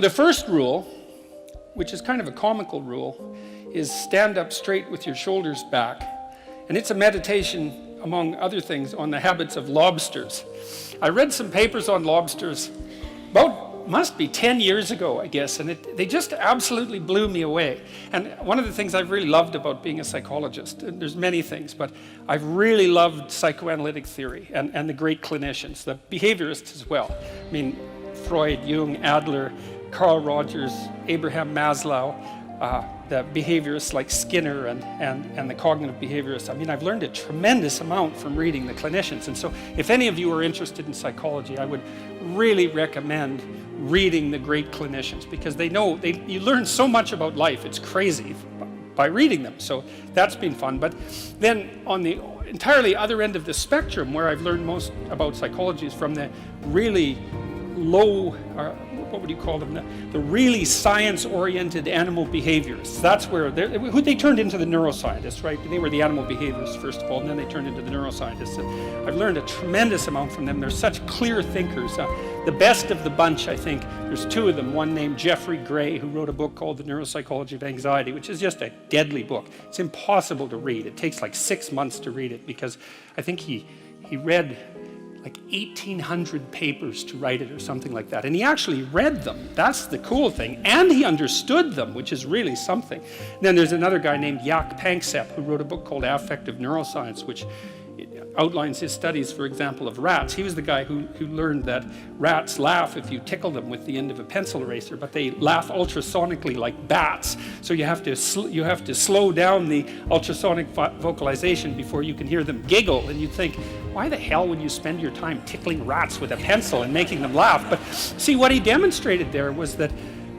The first rule, which is kind of a comical rule, is stand up straight with your shoulders back. And it's a meditation, among other things, on the habits of lobsters. I read some papers on lobsters must be 10 years ago, I guess, and they just absolutely blew me away. And one of the things I've really loved about being a psychologist, and there's many things, but I've really loved psychoanalytic theory and the great clinicians, the behaviorists as well. I mean, Freud, Jung, Adler, Carl Rogers, Abraham Maslow, the behaviorists like Skinner and the cognitive behaviorists. I mean, I've learned a tremendous amount from reading the clinicians. And so if any of you are interested in psychology, I would really recommend reading the great clinicians, because you learn so much about life. It's crazy by reading them. So that's been fun. But then on the entirely other end of the spectrum, where I've learned most about psychology, is from the really low, what would you call them, the really science-oriented animal behaviorists. That's where they turned into the neuroscientists, right? They were the animal behaviorists first of all, and then they turned into the neuroscientists. And I've learned a tremendous amount from them. They're such clear thinkers. The best of the bunch, I think, there's two of them. One named Jeffrey Gray, who wrote a book called The Neuropsychology of Anxiety, which is just a deadly book. It's impossible to read. It takes like 6 months to read it, because I think he read like 1,800 papers to write it or something like that. And he actually read them. That's the cool thing. And he understood them, which is really something. And then there's another guy named Jaak Panksepp, who wrote a book called Affective Neuroscience, which outlines his studies, for example, of rats. He was the guy who learned that rats laugh if you tickle them with the end of a pencil eraser, but they laugh ultrasonically like bats. So you have to slow down the ultrasonic vocalization before you can hear them giggle. And you think, why the hell would you spend your time tickling rats with a pencil and making them laugh? But see, what he demonstrated there was that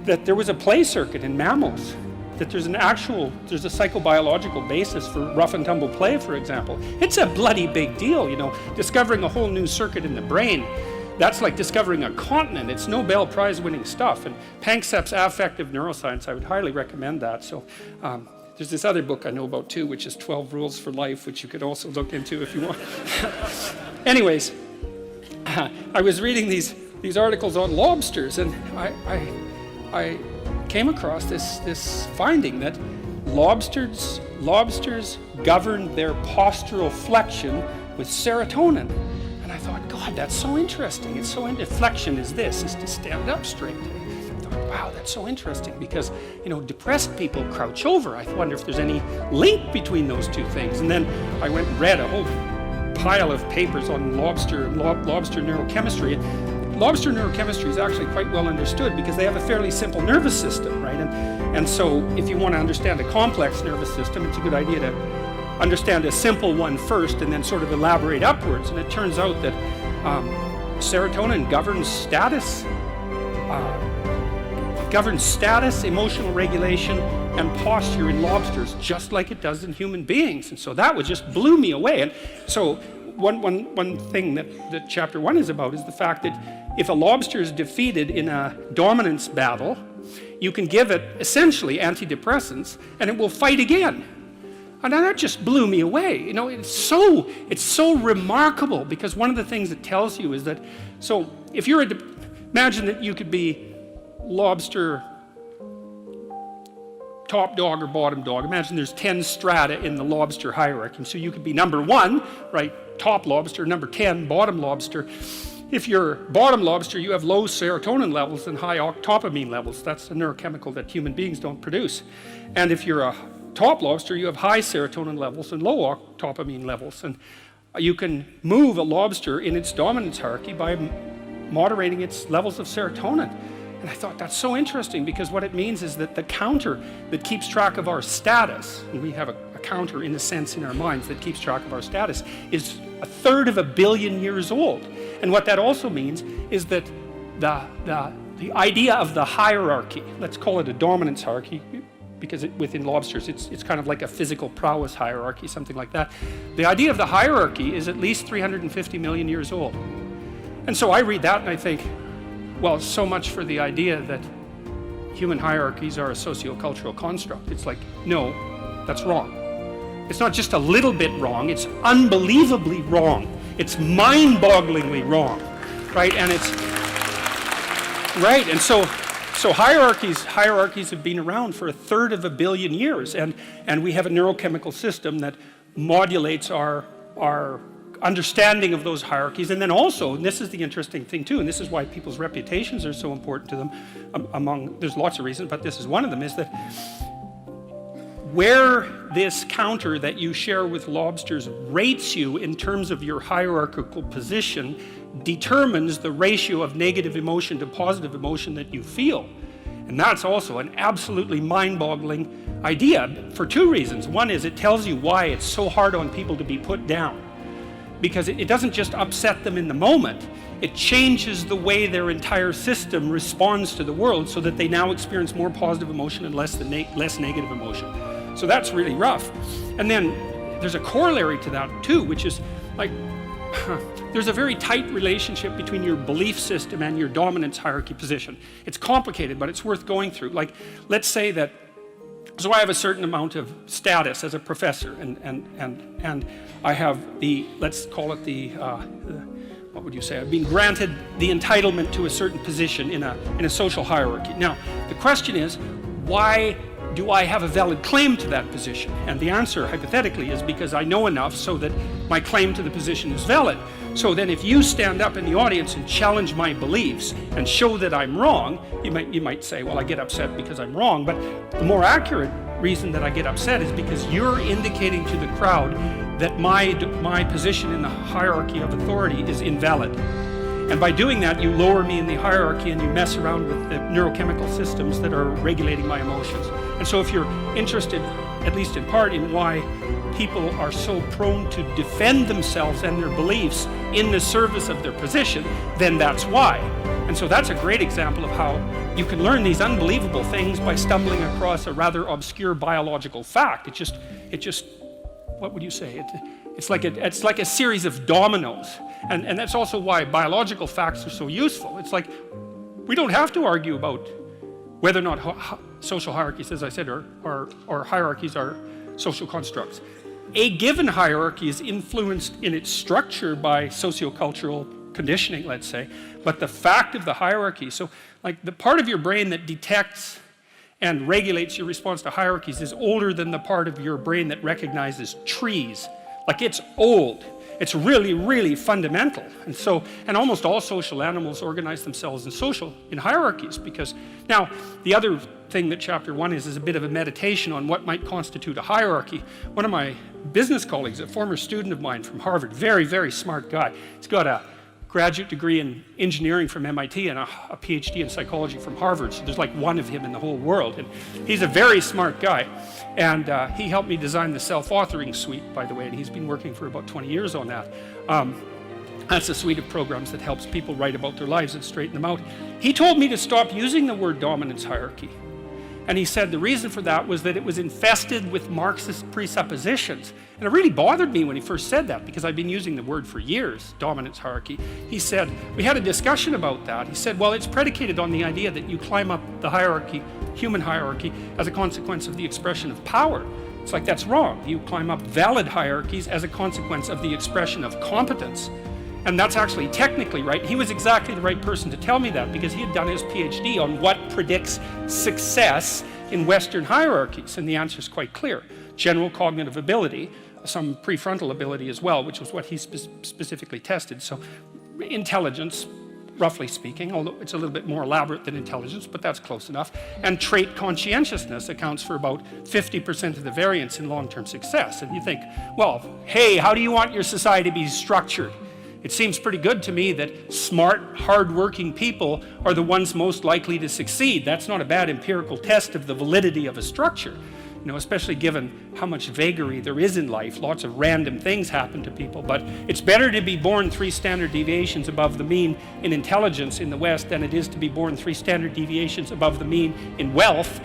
there was a play circuit in mammals, that there's a psychobiological basis for rough and tumble play, for example. It's a bloody big deal, discovering a whole new circuit in the brain. That's like discovering a continent. It's Nobel Prize winning stuff. And Panksepp's Affective Neuroscience, I would highly recommend that. So there's this other book I know about too, which is 12 Rules for Life, which you could also look into if you want. Anyways, I was reading these articles on lobsters, and I came across this finding that lobsters govern their postural flexion with serotonin. And I thought, God, that's so interesting. Flexion is to stand up straight. I thought, wow, that's so interesting, because depressed people crouch over. I wonder if there's any link between those two things. And then I went and read a whole pile of papers on lobster neurochemistry. Lobster neurochemistry is actually quite well understood, because they have a fairly simple nervous system, right? And so if you want to understand a complex nervous system, it's a good idea to understand a simple one first and then sort of elaborate upwards. And it turns out that serotonin governs status, emotional regulation, and posture in lobsters, just like it does in human beings. And so that just blew me away. And so one thing that chapter 1 is about is the fact that if a lobster is defeated in a dominance battle, you can give it essentially antidepressants and it will fight again. And that just blew me away. It's so remarkable, because one of the things it tells you is that, so if you're imagine that you could be lobster top dog or bottom dog. Imagine there's 10 strata in the lobster hierarchy. So you could be number 1, right, top lobster, number 10, bottom lobster. If you're bottom lobster, you have low serotonin levels and high octopamine levels. That's a neurochemical that human beings don't produce. And if you're a top lobster, you have high serotonin levels and low octopamine levels. And you can move a lobster in its dominance hierarchy by moderating its levels of serotonin. And I thought that's so interesting, because what it means is that the counter that keeps track of our status, and we have a counter in a sense in our minds that keeps track of our status, is 1/3 of a billion years old. And what that also means is that the idea of the hierarchy, let's call it a dominance hierarchy, because within lobsters it's kind of like a physical prowess hierarchy, something like that. The idea of the hierarchy is at least 350 million years old. And so I read that and I think, well, so much for the idea that human hierarchies are a sociocultural construct. It's like, no, that's wrong. It's not just a little bit wrong, it's unbelievably wrong. It's mind-bogglingly wrong, right? And it's, right, and so So hierarchies have been around for 1/3 of a billion years, and we have a neurochemical system that modulates our understanding of those hierarchies. And then also, and this is the interesting thing too, and this is why people's reputations are so important to them, there's lots of reasons, but this is one of them, is that where this counter that you share with lobsters rates you in terms of your hierarchical position determines the ratio of negative emotion to positive emotion that you feel. And that's also an absolutely mind-boggling idea for two reasons. One is it tells you why it's so hard on people to be put down. Because it doesn't just upset them in the moment, it changes the way their entire system responds to the world so that they now experience more positive emotion and less negative emotion. So that's really rough. And then there's a corollary to that too, which is like, there's a very tight relationship between your belief system and your dominance hierarchy position. It's complicated, but it's worth going through. Like, let's say that, so I have a certain amount of status as a professor, and I have the, let's call it the, what would you say? I've been granted the entitlement to a certain position in a social hierarchy. Now, the question is, why do I have a valid claim to that position? And the answer, hypothetically, is because I know enough so that my claim to the position is valid. So then if you stand up in the audience and challenge my beliefs and show that I'm wrong, you might say, well, I get upset because I'm wrong, but the more accurate reason that I get upset is because you're indicating to the crowd that my position in the hierarchy of authority is invalid. And by doing that, you lower me in the hierarchy and you mess around with the neurochemical systems that are regulating my emotions. And so if you're interested, at least in part, in why people are so prone to defend themselves and their beliefs in the service of their position, then that's why. And so that's a great example of how you can learn these unbelievable things by stumbling across a rather obscure biological fact. It just, what would you say? It's like a series of dominoes. And that's also why biological facts are so useful. It's like, we don't have to argue about whether or not social hierarchies, as I said, or hierarchies are social constructs. A given hierarchy is influenced in its structure by sociocultural conditioning, let's say, but the fact of the hierarchy, so like the part of your brain that detects and regulates your response to hierarchies is older than the part of your brain that recognizes trees. Like, it's old. It's really, really fundamental. And so, and almost all social animals organize themselves in hierarchies, because now the other thing that chapter 1 is a bit of a meditation on what might constitute a hierarchy. One of my business colleagues, a former student of mine from Harvard, very, very smart guy. He's got a graduate degree in engineering from MIT and a PhD in psychology from Harvard. So there's like one of him in the whole world. And he's a very smart guy. And he helped me design the self-authoring suite, by the way, and he's been working for about 20 years on that. That's a suite of programs that helps people write about their lives and straighten them out. He told me to stop using the word dominance hierarchy. And he said the reason for that was that it was infested with Marxist presuppositions. And it really bothered me when he first said that, because I've been using the word for years, dominance hierarchy. He said, we had a discussion about that. He said, well, it's predicated on the idea that you climb up the hierarchy, human hierarchy, as a consequence of the expression of power. It's like, that's wrong. You climb up valid hierarchies as a consequence of the expression of competence. And that's actually technically right. He was exactly the right person to tell me that, because he had done his PhD on what predicts success in Western hierarchies. And the answer is quite clear. General cognitive ability, some prefrontal ability as well, which was what he specifically tested. So intelligence, roughly speaking, although it's a little bit more elaborate than intelligence, but that's close enough. And trait conscientiousness accounts for about 50% of the variance in long-term success. And you think, well, hey, how do you want your society to be structured? It seems pretty good to me that smart, hard-working people are the ones most likely to succeed. That's not a bad empirical test of the validity of a structure, you know, especially given how much vagary there is in life. Lots of random things happen to people, but it's better to be born 3 standard deviations above the mean in intelligence in the West than it is to be born 3 standard deviations above the mean in wealth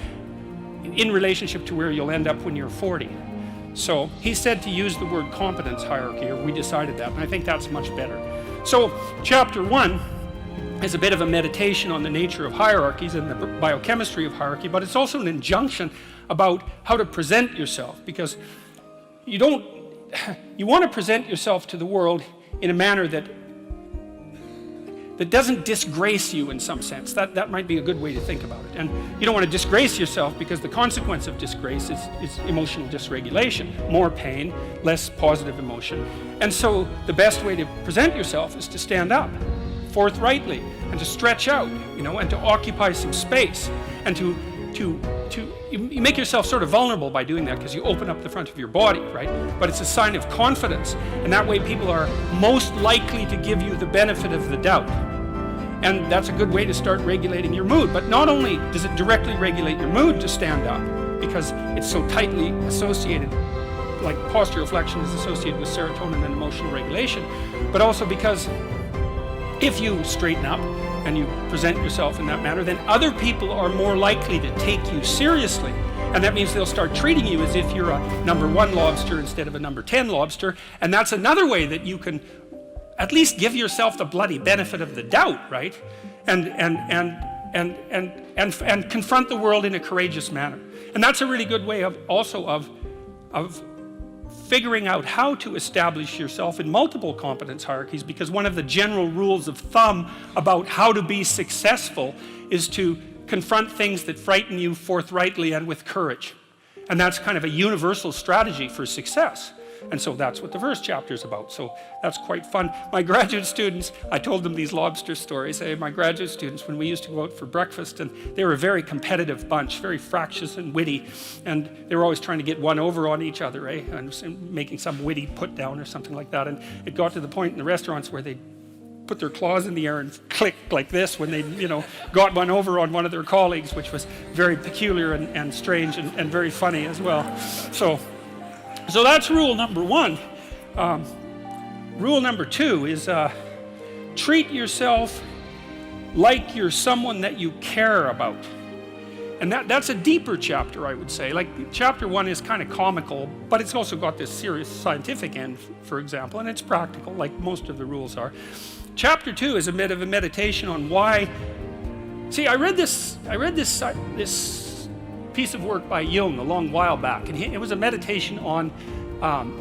in relationship to where you'll end up when you're 40. So he said to use the word competence hierarchy, or we decided that, and I think that's much better. So chapter 1 is a bit of a meditation on the nature of hierarchies and the biochemistry of hierarchy, but it's also an injunction about how to present yourself, because you want to present yourself to the world in a manner that that doesn't disgrace you in some sense. That might be a good way to think about it. And you don't want to disgrace yourself, because the consequence of disgrace is emotional dysregulation, more pain, less positive emotion. And so the best way to present yourself is to stand up forthrightly and to stretch out, and to occupy some space, and you make yourself sort of vulnerable by doing that, because you open up the front of your body, right? But it's a sign of confidence, and that way people are most likely to give you the benefit of the doubt. And that's a good way to start regulating your mood. But not only does it directly regulate your mood to stand up, because it's so tightly associated, like posture reflection is associated with serotonin and emotional regulation, but also because if you straighten up and you present yourself in that manner, then other people are more likely to take you seriously. And that means they'll start treating you as if you're a number 1 lobster instead of a number 10 lobster. And that's another way that you can at least give yourself the bloody benefit of the doubt, right? And confront the world in a courageous manner. And that's a really good way of figuring out how to establish yourself in multiple competence hierarchies, because one of the general rules of thumb about how to be successful is to confront things that frighten you forthrightly and with courage. And that's kind of a universal strategy for success. And so that's what the first chapter is about. So that's quite fun. My graduate students, I told them these lobster stories. My graduate students, when we used to go out for breakfast, and they were a very competitive bunch, very fractious and witty, and they were always trying to get one over on each other, and making some witty put down or something like that. And it got to the point in the restaurants where they put their claws in the air and click like this when they, got one over on one of their colleagues, which was very peculiar and strange and very funny as well. So that's rule number 1. Rule number 2 is treat yourself like you're someone that you care about. And that's a deeper chapter, I would say. Like, chapter 1 is kind of comical, but it's also got this serious scientific end, for example, and it's practical, like most of the rules are. Chapter 2 is a bit of a meditation on why. See, I read this piece of work by Jung a long while back, and it was a meditation on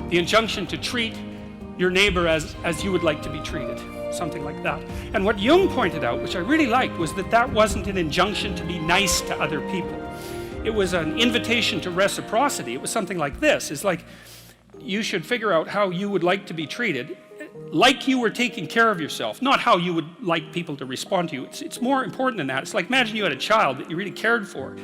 the injunction to treat your neighbor as you would like to be treated, something like that. And what Jung pointed out, which I really liked, was that wasn't an injunction to be nice to other people. It was an invitation to reciprocity. It was something like this. It's like, you should figure out how you would like to be treated, like you were taking care of yourself, not how you would like people to respond to you. It's more important than that. It's like, imagine you had a child that you really cared for,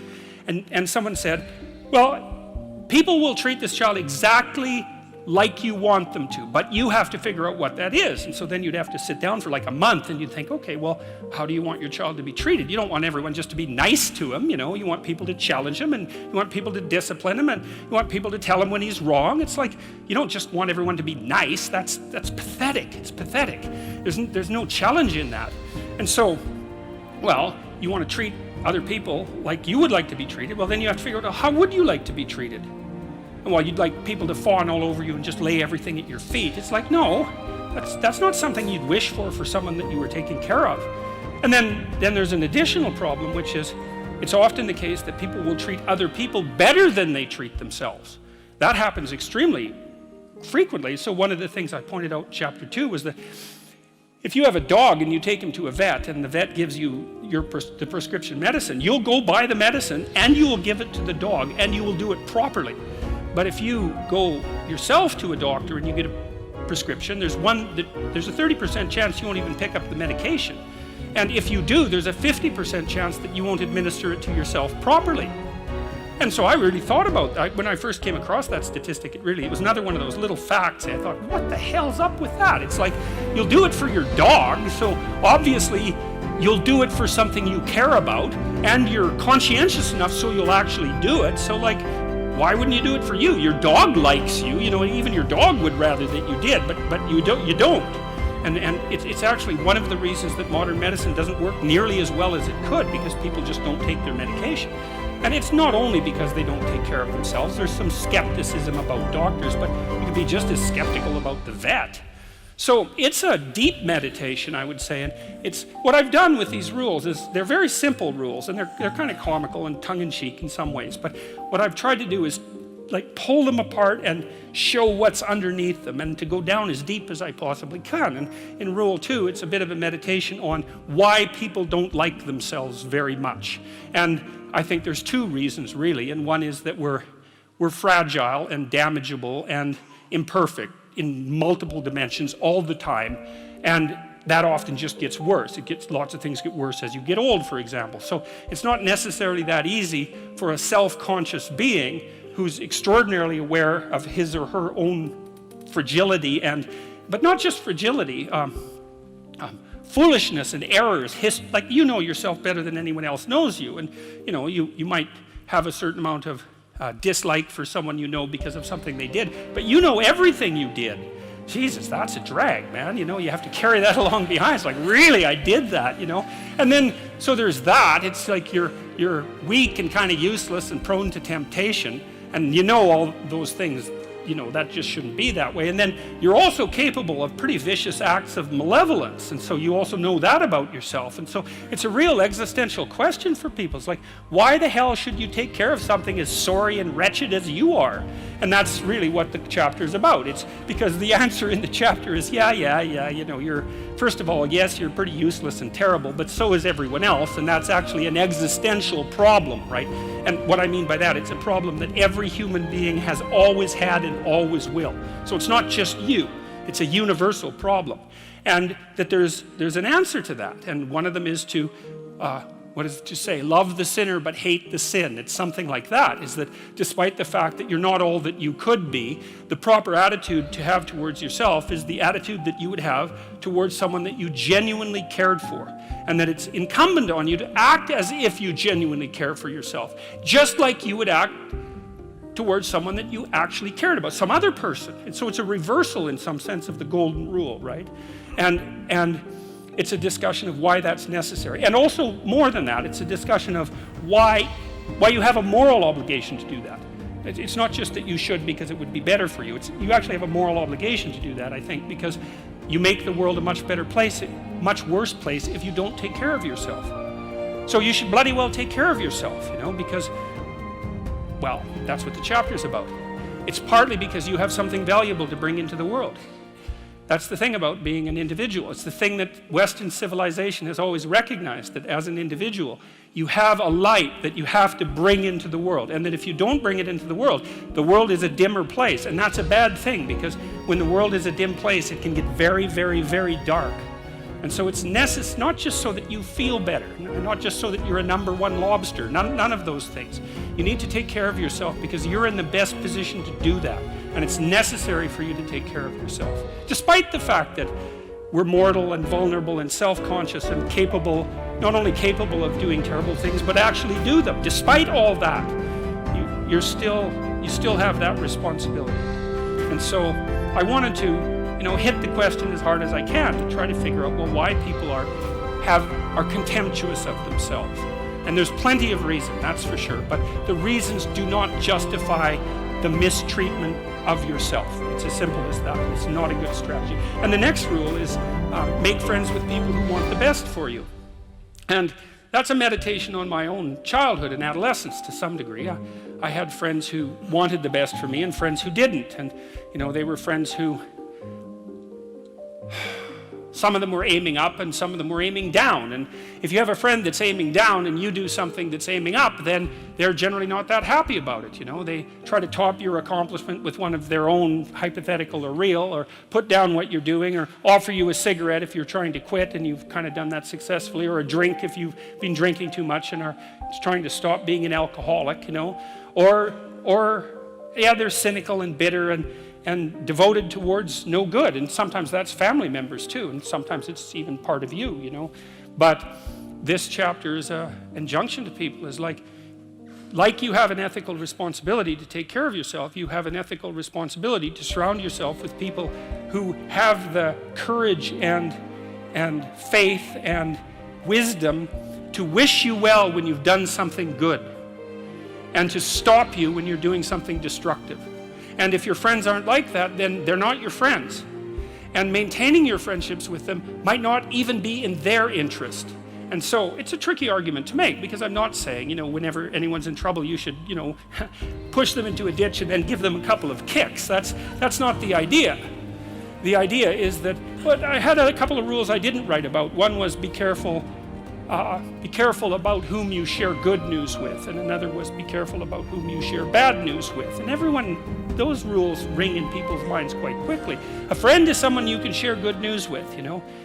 and someone said, well, people will treat this child exactly like you want them to, but you have to figure out what that is. And so then you'd have to sit down for like a month and you'd think, okay, well, how do you want your child to be treated? You don't want everyone just to be nice to him, you want people to challenge him, and you want people to discipline him, and you want people to tell him when he's wrong. It's like, you don't just want everyone to be nice. That's pathetic. It's pathetic. There's no challenge in that. And so, well, you want to treat other people like you would like to be treated. Well, then you have to figure out, how would you like to be treated? And while you'd like people to fawn all over you and just lay everything at your feet, it's like, no, that's not something you'd wish for someone that you were taking care of. And then there's an additional problem, which is, it's often the case that people will treat other people better than they treat themselves. That happens extremely frequently. So one of the things I pointed out in chapter 2 was that if you have a dog and you take him to a vet, and the vet gives you the prescription medicine, you'll go buy the medicine and you will give it to the dog, and you will do it properly. But if you go yourself to a doctor and you get a prescription, there's a 30% chance you won't even pick up the medication. And if you do, there's a 50% chance that you won't administer it to yourself properly. And so I really thought about that. When I first came across that statistic, it was another one of those little facts. I thought, what the hell's up with that? It's like, you'll do it for your dog, so obviously you'll do it for something you care about, and you're conscientious enough so you'll actually do it. So like, why wouldn't you do it for you? Your dog likes you, even your dog would rather that you did, but you don't. And it's actually one of the reasons that modern medicine doesn't work nearly as well as it could, because people just don't take their medication. And it's not only because they don't take care of themselves. There's some skepticism about doctors, but you can be just as skeptical about the vet. So it's a deep meditation, I would say, and it's what I've done with these rules is they're very simple rules, and they're kind of comical and tongue-in-cheek in some ways, but what I've tried to do is like pull them apart and show what's underneath them, and to go down as deep as I possibly can. And in rule 2, it's a bit of a meditation on why people don't like themselves very much. And I think there's 2 reasons really, and one is that we're fragile and damageable and imperfect in multiple dimensions all the time, and that often just gets worse. Lots of things get worse as you get old, for example. So it's not necessarily that easy for a self-conscious being who's extraordinarily aware of his or her own fragility, but not just fragility, foolishness and errors. Like, you know yourself better than anyone else knows you, and you might have a certain amount of dislike for someone you know because of something they did, but you know everything you did. Jesus, that's a drag, man. You have to carry that along behind. It's like, really, I did that, And then, so there's that. It's like you're weak and kind of useless and prone to temptation, and all those things, that just shouldn't be that way. And then you're also capable of pretty vicious acts of malevolence, and so you also know that about yourself. And so it's a real existential question for people. It's like, why the hell should you take care of something as sorry and wretched as you are? And that's really what the chapter is about. It's because the answer in the chapter is, you're, first of all, yes, you're pretty useless and terrible, but so is everyone else, and that's actually an existential problem, right? And what I mean by that, it's a problem that every human being has always had and always will. So it's not just you, it's a universal problem. And that there's an answer to that, and one of them is to, what does it just say? Love the sinner but hate the sin. It's something like that, is that despite the fact that you're not all that you could be, the proper attitude to have towards yourself is the attitude that you would have towards someone that you genuinely cared for, and that it's incumbent on you to act as if you genuinely care for yourself, just like you would act towards someone that you actually cared about, some other person. And so it's a reversal in some sense of the golden rule, right? And it's a discussion of why that's necessary. And also, more than that, it's a discussion of why you have a moral obligation to do that. It's not just that you should because it would be better for you. You actually have a moral obligation to do that, I think, because you make the world a much better place, a much worse place if you don't take care of yourself. So you should bloody well take care of yourself, because, well, that's what the chapter's about. It's partly because you have something valuable to bring into the world. That's the thing about being an individual. It's the thing that Western civilization has always recognized, that as an individual, you have a light that you have to bring into the world, and that if you don't bring it into the world is a dimmer place, and that's a bad thing, because when the world is a dim place, it can get very, very, very dark. And so it's necessary, not just so that you feel better, not just so that you're a number 1 lobster, none of those things. You need to take care of yourself because you're in the best position to do that. And it's necessary for you to take care of yourself. Despite the fact that we're mortal and vulnerable and self-conscious and capable, not only capable of doing terrible things, but actually do them. Despite all that, you still have that responsibility. And so I wanted to hit the question as hard as I can to try to figure out, well, why people are contemptuous of themselves. And there's plenty of reason, that's for sure, but the reasons do not justify the mistreatment of yourself. It's as simple as that. It's not a good strategy. And the next rule is make friends with people who want the best for you. And that's a meditation on my own childhood and adolescence to some degree. I had friends who wanted the best for me and friends who didn't. And they were friends who, some of them were aiming up and some of them were aiming down. And if you have a friend that's aiming down and you do something that's aiming up, then they're generally not that happy about it. They try to top your accomplishment with one of their own, hypothetical or real, or put down what you're doing, or offer you a cigarette if you're trying to quit and you've kind of done that successfully, or a drink if you've been drinking too much and are trying to stop being an alcoholic, or they're cynical and bitter and devoted towards no good. And sometimes that's family members too, and sometimes it's even part of you, But this chapter is an injunction to people, is like you have an ethical responsibility to take care of yourself, you have an ethical responsibility to surround yourself with people who have the courage and faith and wisdom to wish you well when you've done something good, and to stop you when you're doing something destructive. And if your friends aren't like that, then they're not your friends. And maintaining your friendships with them might not even be in their interest. And so it's a tricky argument to make, because I'm not saying, whenever anyone's in trouble, you should, push them into a ditch and then give them a couple of kicks. That's not the idea. The idea is that, but I had a couple of rules I didn't write about. One was be careful about whom you share good news with, and another was be careful about whom you share bad news with. And those rules ring in people's minds quite quickly. A friend is someone you can share good news with.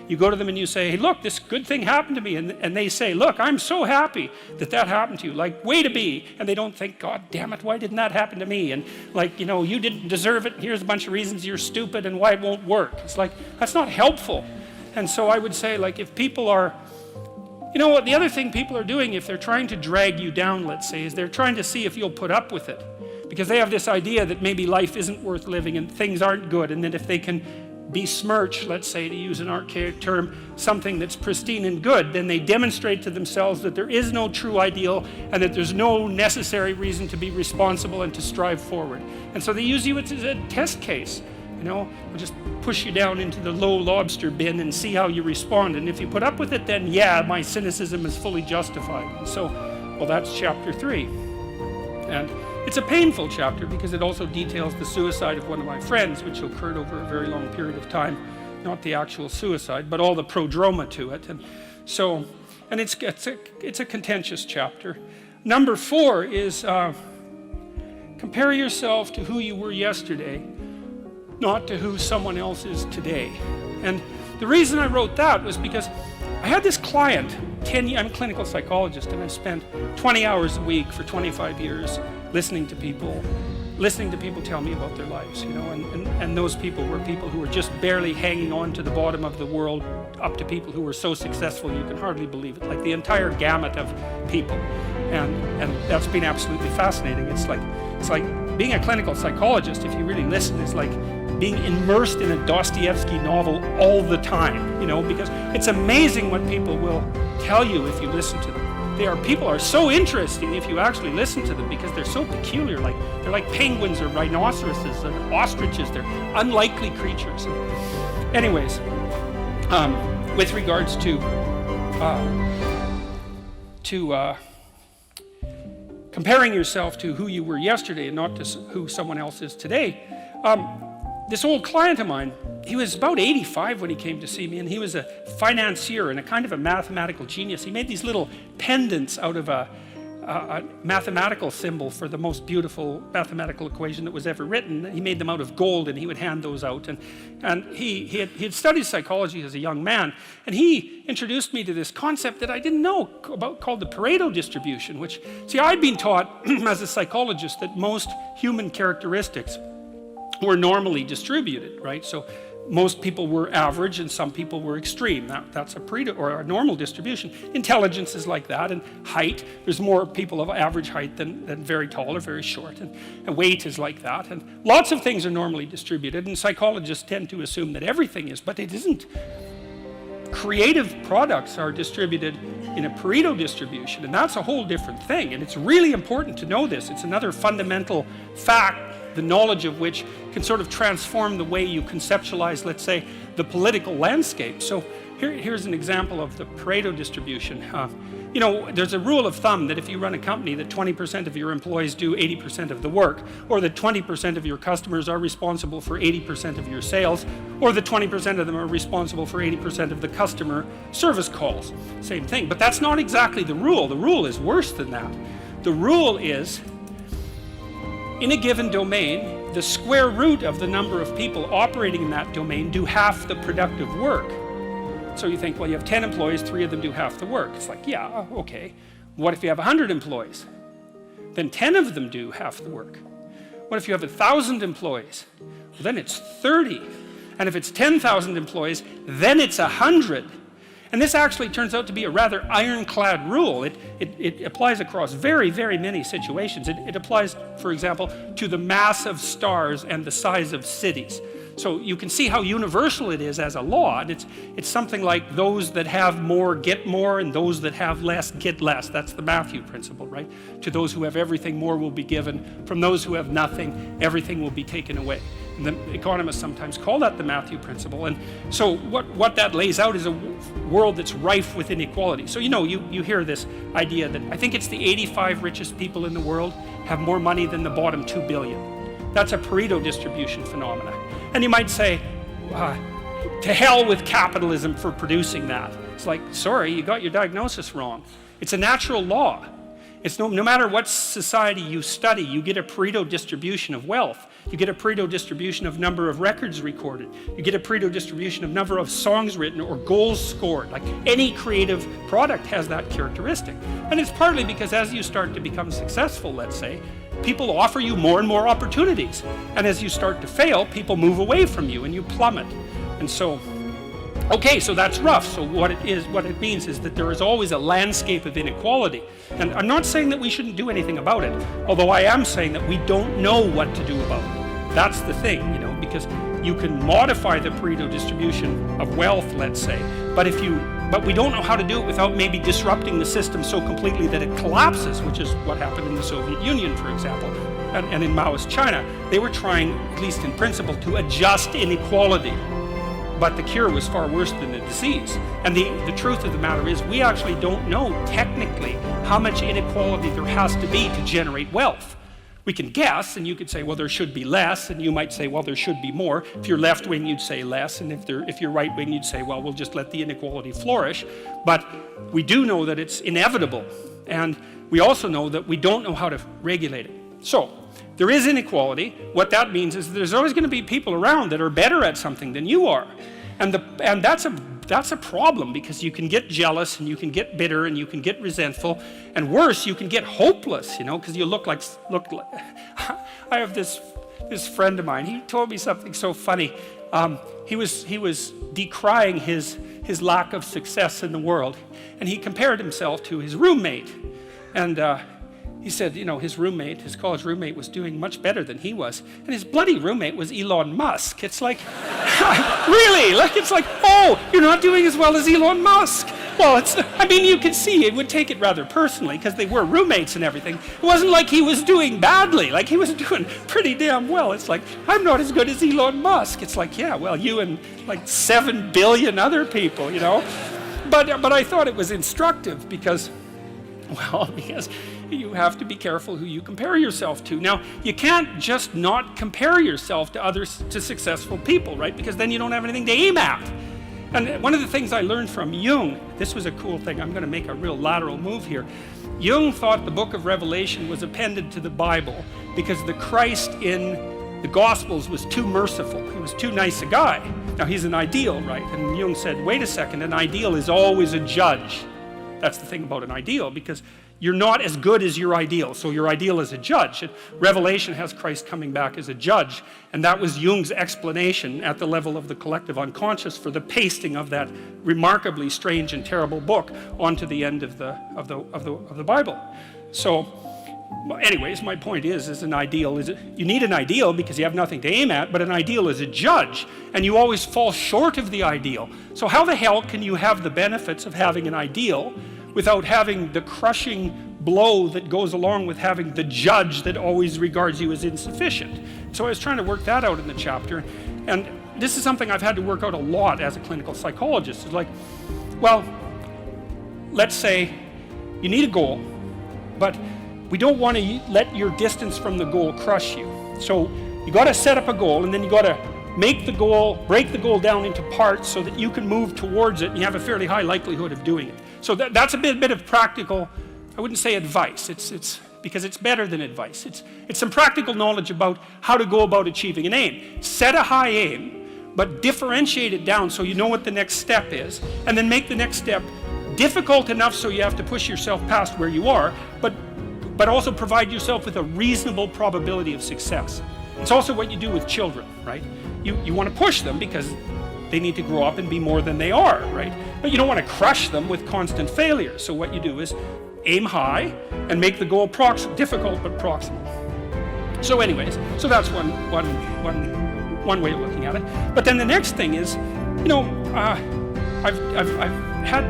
You go to them and you say, hey, look, this good thing happened to me, and they say, look, I'm so happy that happened to you, like, way to be. And they don't think, God damn it, why didn't that happen to me? And like, you didn't deserve it, and here's a bunch of reasons you're stupid and why it won't work. It's like, that's not helpful. And so I would say, like, if people are, the other thing people are doing, if they're trying to drag you down, let's say, is they're trying to see if you'll put up with it. Because they have this idea that maybe life isn't worth living and things aren't good, and that if they can besmirch, let's say, to use an archaic term, something that's pristine and good, then they demonstrate to themselves that there is no true ideal and that there's no necessary reason to be responsible and to strive forward. And so they use you as a test case. We'll just push you down into the low lobster bin and see how you respond. And if you put up with it, then yeah, my cynicism is fully justified. And so, well, that's chapter 3. And it's a painful chapter because it also details the suicide of one of my friends, which occurred over a very long period of time. Not the actual suicide, but all the prodroma to it. And so, and it's a contentious chapter. Number 4 is compare yourself to who you were yesterday, not to who someone else is today. And the reason I wrote that was because I had this client, I'm a clinical psychologist, and I've spent 20 hours a week for 25 years listening to people tell me about their lives, and those people were people who were just barely hanging on to the bottom of the world, up to people who were so successful you can hardly believe it, like the entire gamut of people. And that's been absolutely fascinating. It's like being a clinical psychologist, if you really listen, is like being immersed in a Dostoevsky novel all the time, because it's amazing what people will tell you if you listen to them. People are so interesting if you actually listen to them, because they're so peculiar. They're like penguins or rhinoceroses or ostriches. They're unlikely creatures. Anyways, with regards to comparing yourself to who you were yesterday and not to who someone else is today, this old client of mine, he was about 85 when he came to see me, and he was a financier and a kind of a mathematical genius. He made these little pendants out of a mathematical symbol for the most beautiful mathematical equation that was ever written. He made them out of gold, and he would hand those out. And he had studied psychology as a young man, and he introduced me to this concept that I didn't know about, called the Pareto distribution, which, see, I'd been taught as a psychologist that most human characteristics were normally distributed, right? So most people were average and some people were extreme. That's a Pareto or a normal distribution. Intelligence is like that, and height, there's more people of average height than very tall or very short, and weight is like that, and lots of things are normally distributed, and psychologists tend to assume that everything is, but it isn't. Creative products are distributed in a Pareto distribution, and that's a whole different thing, and it's really important to know this. It's another fundamental fact, the knowledge of which can sort of transform the way you conceptualize, let's say, the political landscape. So here's an example of the Pareto distribution. There's a rule of thumb that if you run a company, that 20% of your employees do 80% of the work, or that 20% of your customers are responsible for 80% of your sales, or that 20% of them are responsible for 80% of the customer service calls. Same thing, but that's not exactly the rule. The rule is worse than that. The rule is, in a given domain, the square root of the number of people operating in that domain do half the productive work. So you think, well, you have 10 employees, 3 of them do half the work. It's like, yeah, okay. What if you have 100 employees? Then 10 of them do half the work. What if you have 1,000 employees? Well, then it's 30. And if it's 10,000 employees, then it's 100. And this actually turns out to be a rather ironclad rule. It applies across very, very many situations. It applies, for example, to the mass of stars and the size of cities. So you can see how universal it is as a law. And it's something like those that have more get more, and those that have less get less. That's the Matthew principle, right? To those who have everything, more will be given. From those who have nothing, everything will be taken away. And the economists sometimes call that the Matthew principle. And so what that lays out is a world that's rife with inequality. So you hear this idea that I think it's the 85 richest people in the world have more money than the bottom 2 billion. That's a Pareto distribution phenomena. And you might say, to hell with capitalism for producing that. It's like, sorry, you got your diagnosis wrong. It's a natural law. It's no matter what society you study, you get a Pareto distribution of wealth. You get a Pareto distribution of number of records recorded. You get a Pareto distribution of number of songs written or goals scored. Like any creative product has that characteristic. And it's partly because as you start to become successful, let's say, people offer you more and more opportunities. And as you start to fail, people move away from you and you plummet. And so, okay, so that's rough. So what it means is that there is always a landscape of inequality. And I'm not saying that we shouldn't do anything about it, although I am saying that we don't know what to do about it. That's the thing, because you can modify the Pareto distribution of wealth, let's say, but we don't know how to do it without maybe disrupting the system so completely that it collapses, which is what happened in the Soviet Union, for example, and in Maoist China. They were trying, at least in principle, to adjust inequality. But the cure was far worse than the disease. And the truth of the matter is we actually don't know technically how much inequality there has to be to generate wealth. We can guess, and you could say, well, there should be less, and you might say, well, there should be more. If you're left-wing, you'd say less, and if you're right-wing, you'd say, well, we'll just let the inequality flourish. But we do know that it's inevitable, and we also know that we don't know how to regulate it. So, there is inequality. What that means is there's always going to be people around that are better at something than you are. And that's a problem, because you can get jealous and you can get bitter and you can get resentful, and worse, you can get hopeless, because you look like I have this friend of mine. He told me something so funny. He was decrying his lack of success in the world, and he compared himself to his roommate. And he said, his college roommate was doing much better than he was. And his bloody roommate was Elon Musk. It's like, really? It's like, oh, you're not doing as well as Elon Musk. Well, you could see it would take it rather personally because they were roommates and everything. It wasn't like he was doing badly. Like he was doing pretty damn well. It's like, I'm not as good as Elon Musk. It's like, yeah, well, you and like 7 billion other people, But I thought it was instructive because you have to be careful who you compare yourself to. Now, you can't just not compare yourself to successful people, right? Because then you don't have anything to aim at. And one of the things I learned from Jung, this was a cool thing, I'm going to make a real lateral move here. Jung thought the book of Revelation was appended to the Bible because the Christ in the Gospels was too merciful. He was too nice a guy. Now, he's an ideal, right? And Jung said, wait a second, an ideal is always a judge. That's the thing about an ideal, because you're not as good as your ideal, so your ideal is a judge. And Revelation has Christ coming back as a judge, and that was Jung's explanation at the level of the collective unconscious for the pasting of that remarkably strange and terrible book onto the end of the Bible. So, anyways, my point is an ideal you need an ideal because you have nothing to aim at, but an ideal is a judge, and you always fall short of the ideal. So how the hell can you have the benefits of having an ideal without having the crushing blow that goes along with having the judge that always regards you as insufficient? So I was trying to work that out in the chapter, and this is something I've had to work out a lot as a clinical psychologist. It's like, well, let's say you need a goal, but we don't want to let your distance from the goal crush you. So you got to set up a goal, and then you got to break the goal down into parts so that you can move towards it and you have a fairly high likelihood of doing it. So that's a bit of practical, I wouldn't say advice, it's because it's better than advice. It's some practical knowledge about how to go about achieving an aim. Set a high aim, but differentiate it down so you know what the next step is, and then make the next step difficult enough so you have to push yourself past where you are, but also provide yourself with a reasonable probability of success. It's also what you do with children, right? You want to push them because they need to grow up and be more than they are, right? But you don't want to crush them with constant failure. So what you do is aim high and make the goal difficult but proximal. So anyways, so that's one way of looking at it. But then the next thing is, I've had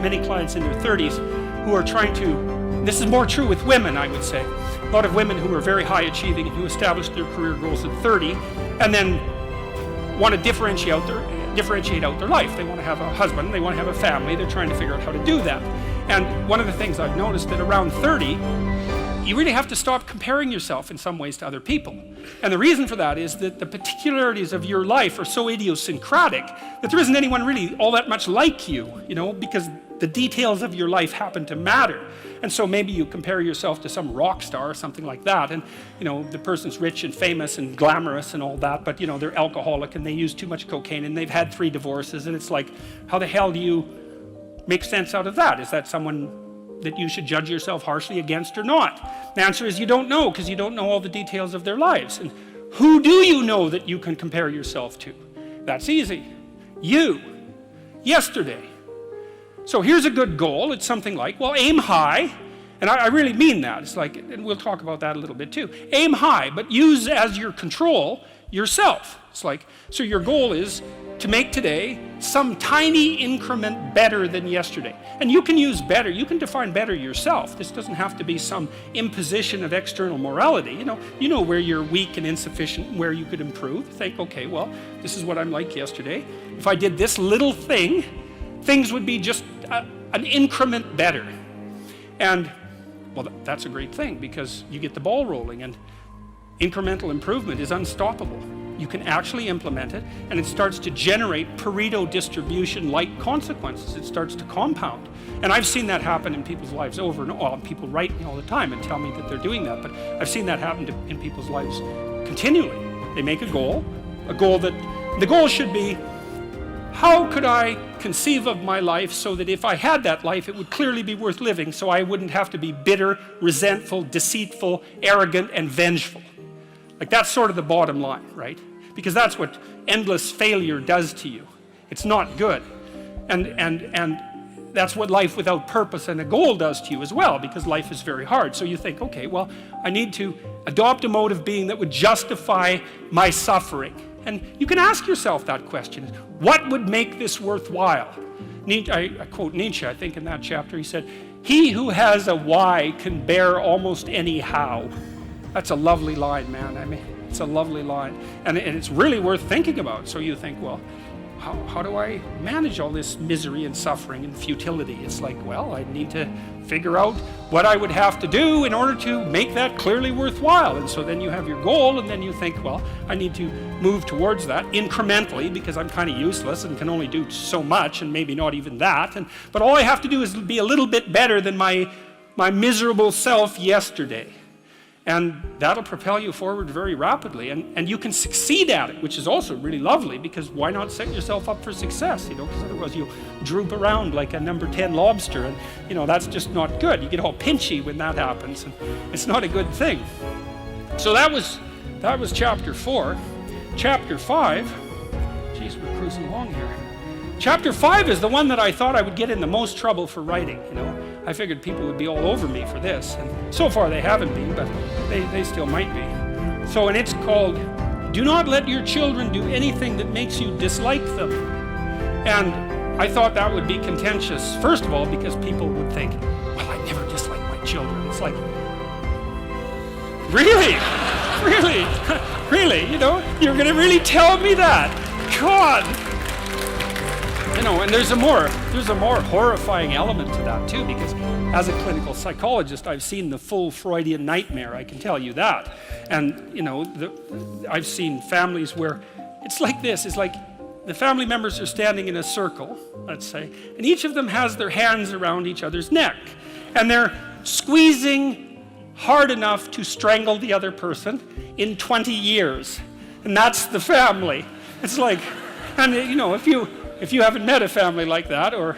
many clients in their 30s who are trying to This is more true with women, I would say. A lot of women who are very high achieving and who establish their career goals at 30 and then want to differentiate out their life. They want to have a husband, they want to have a family, they're trying to figure out how to do that. And one of the things I've noticed that around 30, you really have to stop comparing yourself in some ways to other people. And the reason for that is that the particularities of your life are so idiosyncratic that there isn't anyone really all that much like you, because the details of your life happen to matter. And so maybe you compare yourself to some rock star or something like that, and the person's rich and famous and glamorous and all that, but they're alcoholic and they use too much cocaine and they've had 3 divorces, and it's like, how the hell do you make sense out of that? Is that someone that you should judge yourself harshly against or not? The answer is you don't know, because you don't know all the details of their lives. And who do you know that you can compare yourself to? That's easy. You. Yesterday. So here's a good goal. It's something like, well, aim high. And I really mean that. It's like, and we'll talk about that a little bit too. Aim high, but use as your control yourself. It's like, so your goal is to make today some tiny increment better than yesterday. And you can use better, you can define better yourself. This doesn't have to be some imposition of external morality. You know where you're weak and insufficient, where you could improve. Think, okay, well, this is what I'm like yesterday. If I did this little thing, things would be just an increment better. And, well, that's a great thing, because you get the ball rolling, and incremental improvement is unstoppable. You can actually implement it, and it starts to generate Pareto distribution-like consequences. It starts to compound. And I've seen that happen in people's lives over and over. People write me all the time and tell me that they're doing that, but I've seen that happen in people's lives continually. They make a goal that, the goal should be, how could I conceive of my life so that if I had that life, it would clearly be worth living, so I wouldn't have to be bitter, resentful, deceitful, arrogant, and vengeful. Like, that's sort of the bottom line, right? Because that's what endless failure does to you. It's not good. And that's what life without purpose and a goal does to you as well, because life is very hard. So you think, okay, well, I need to adopt a mode of being that would justify my suffering. And you can ask yourself that question. What would make this worthwhile? I quote Nietzsche, I think in that chapter. He said, "He who has a why can bear almost any how." That's a lovely line, man. I mean, it's a lovely line. And it's really worth thinking about. So you think, well, how do I manage all this misery and suffering and futility? It's like, well, I need to figure out what I would have to do in order to make that clearly worthwhile. And so then you have your goal, and then you think, well, I need to move towards that incrementally, because I'm kind of useless and can only do so much, and maybe not even that. But all I have to do is be a little bit better than my miserable self yesterday. And that'll propel you forward very rapidly, and you can succeed at it, which is also really lovely, because why not set yourself up for success, because otherwise you'll droop around like a number 10 lobster, and that's just not good. You get all pinchy when that happens, and it's not a good thing. So that was chapter 4. Chapter 5, geez, we're cruising along here. Chapter 5 is the one that I thought I would get in the most trouble for writing, I figured people would be all over me for this, and so far they haven't been, but they still might be. So, and it's called, "Do Not Let Your Children Do Anything That Makes You Dislike Them." And I thought that would be contentious, first of all, because people would think, well, I never dislike my children. It's like, really? Really? Really? You're going to really tell me that? God! And there's a more horrifying element to that too, because as a clinical psychologist, I've seen the full Freudian nightmare, I can tell you that. And, I've seen families where it's like this, it's like the family members are standing in a circle, let's say, and each of them has their hands around each other's neck, and they're squeezing hard enough to strangle the other person in 20 years. And that's the family. It's like, and if you haven't met a family like that, or,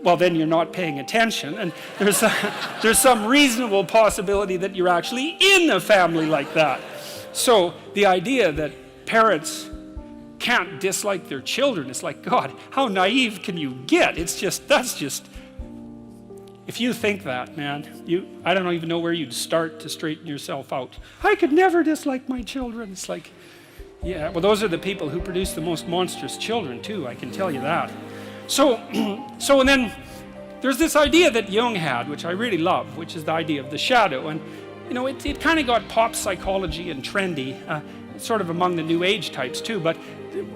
well, then you're not paying attention, and there's some reasonable possibility that you're actually in a family like that. So the idea that parents can't dislike their children, it's like, God, how naive can you get? That's just, if you think that, man, I don't even know where you'd start to straighten yourself out. I could never dislike my children. It's like, yeah, well, those are the people who produce the most monstrous children too, I can tell you that. So and then there's this idea that Jung had, which I really love, which is the idea of the shadow. And, you know, it kind of got pop psychology and trendy, sort of among the New Age types too. But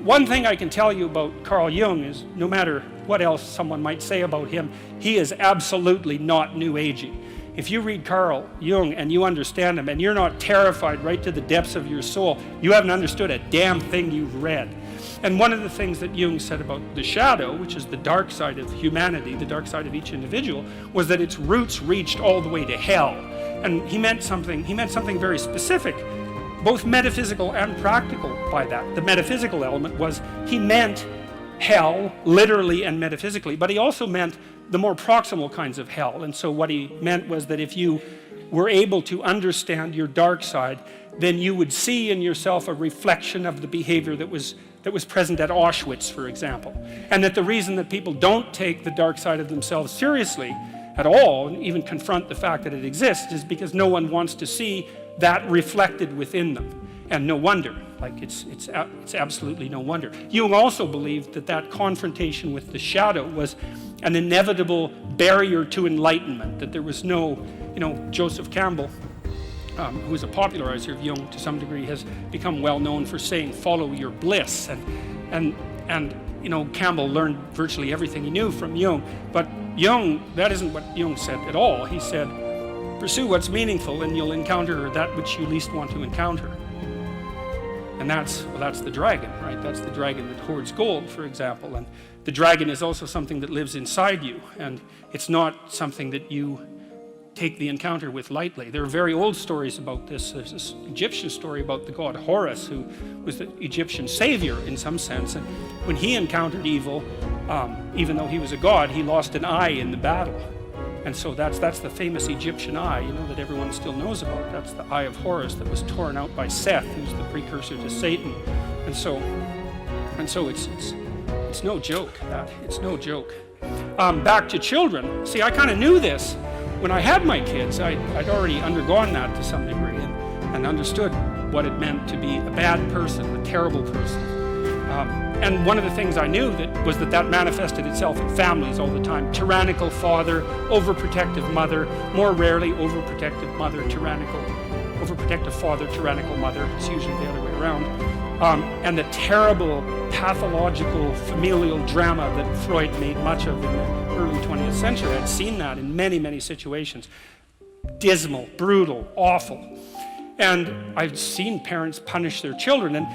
one thing I can tell you about Carl Jung is no matter what else someone might say about him, he is absolutely not New Agey. If you read Carl Jung and you understand him and you're not terrified right to the depths of your soul, you haven't understood a damn thing you've read. And one of the things that Jung said about the shadow, which is the dark side of humanity, the dark side of each individual, was that its roots reached all the way to hell. And he meant something very specific, both metaphysical and practical by that. The metaphysical element was he meant hell, literally and metaphysically, but he also meant the more proximal kinds of hell. And so what he meant was that if you were able to understand your dark side, then you would see in yourself a reflection of the behavior that was present at Auschwitz, for example. And that the reason that people don't take the dark side of themselves seriously at all, and even confront the fact that it exists, is because no one wants to see that reflected within them. And no wonder, like it's absolutely no wonder. Jung also believed that confrontation with the shadow was an inevitable barrier to enlightenment, that there was no, Joseph Campbell, who is a popularizer of Jung to some degree, has become well known for saying, follow your bliss. And Campbell learned virtually everything he knew from Jung. But Jung, that isn't what Jung said at all. He said, pursue what's meaningful and you'll encounter that which you least want to encounter. And that's the dragon, right? That's the dragon that hoards gold, for example. And the dragon is also something that lives inside you. And it's not something that you take the encounter with lightly. There are very old stories about this. There's this Egyptian story about the god Horus, who was the Egyptian savior in some sense. And when he encountered evil, even though he was a god, he lost an eye in the battle. And so that's the famous Egyptian eye, that everyone still knows about. That's the eye of Horus that was torn out by Seth, who's the precursor to Satan. And so it's no joke. It's no joke. Back to children. See, I kind of knew this when I had my kids. I'd already undergone that to some degree and understood what it meant to be a bad person, a terrible person. And one of the things I knew was that manifested itself in families all the time. Tyrannical father, overprotective mother, more rarely overprotective mother, overprotective father, tyrannical mother. It's usually the other way around. And the terrible pathological familial drama that Freud made much of in the early 20th century. I'd seen that in many, many situations. Dismal, brutal, awful. And I've seen parents punish their children. And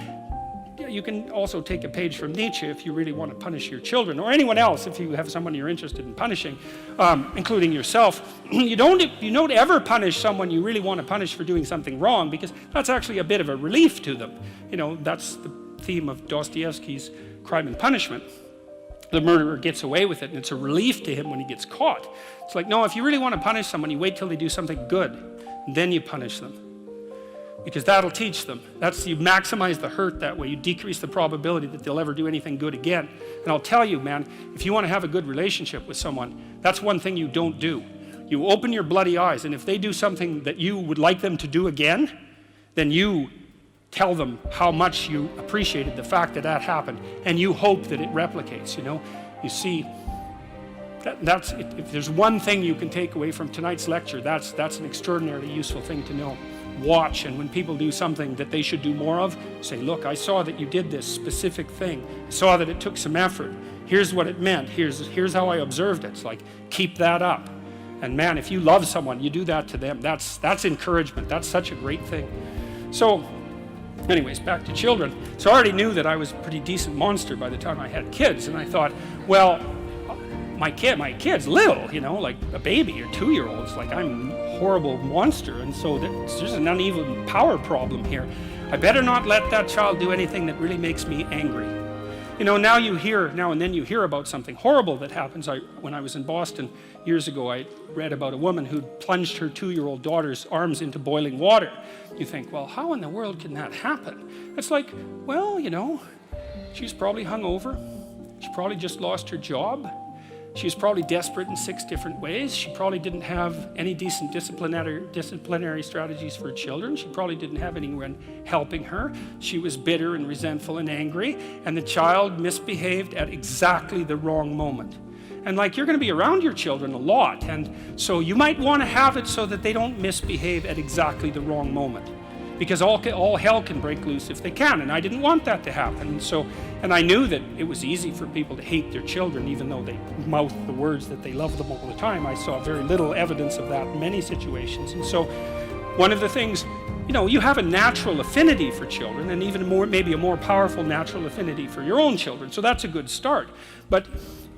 you can also take a page from Nietzsche if you really want to punish your children, or anyone else if you have someone you're interested in punishing, including yourself. You don't ever punish someone you really want to punish for doing something wrong, because that's actually a bit of a relief to them. That's the theme of Dostoevsky's Crime and Punishment. The murderer gets away with it, and it's a relief to him when he gets caught. It's like, no, if you really want to punish someone, you wait till they do something good, and then you punish them. Because that'll teach them. You maximize the hurt that way. You decrease the probability that they'll ever do anything good again. And I'll tell you, man, if you want to have a good relationship with someone, that's one thing you don't do. You open your bloody eyes, and if they do something that you would like them to do again, then you tell them how much you appreciated the fact that happened, and you hope that it replicates, You see, that's if there's one thing you can take away from tonight's lecture, that's an extraordinarily useful thing to know. Watch, and when people do something that they should do more of, say, look, I saw that you did this specific thing. I saw that it took some effort. Here's what it meant. Here's how I observed it. It's like, keep that up. And man, if you love someone, you do that to them. That's encouragement. That's such a great thing. So anyways, back to children. So I already knew that I was a pretty decent monster by the time I had kids. And I thought, well, my kid's little, like a baby or 2-year-old. It's like I'm a horrible monster. And so there's an uneven power problem here. I better not let that child do anything that really makes me angry. Now and then you hear about something horrible that happens. When I was in Boston years ago, I read about a woman who plunged her 2-year-old daughter's arms into boiling water. You think, well, how in the world can that happen? It's like, well, she's probably hungover. She probably just lost her job. She was probably desperate in 6 different ways. She probably didn't have any decent disciplinary strategies for children. She probably didn't have anyone helping her. She was bitter and resentful and angry, and the child misbehaved at exactly the wrong moment. And like, you're going to be around your children a lot. And so you might want to have it so that they don't misbehave at exactly the wrong moment. Because all hell can break loose if they can. And I didn't want that to happen. And I knew that it was easy for people to hate their children, even though they mouth the words that they love them all the time. I saw very little evidence of that in many situations. And so one of the things, you have a natural affinity for children, and even more, maybe a more powerful natural affinity for your own children. So that's a good start. But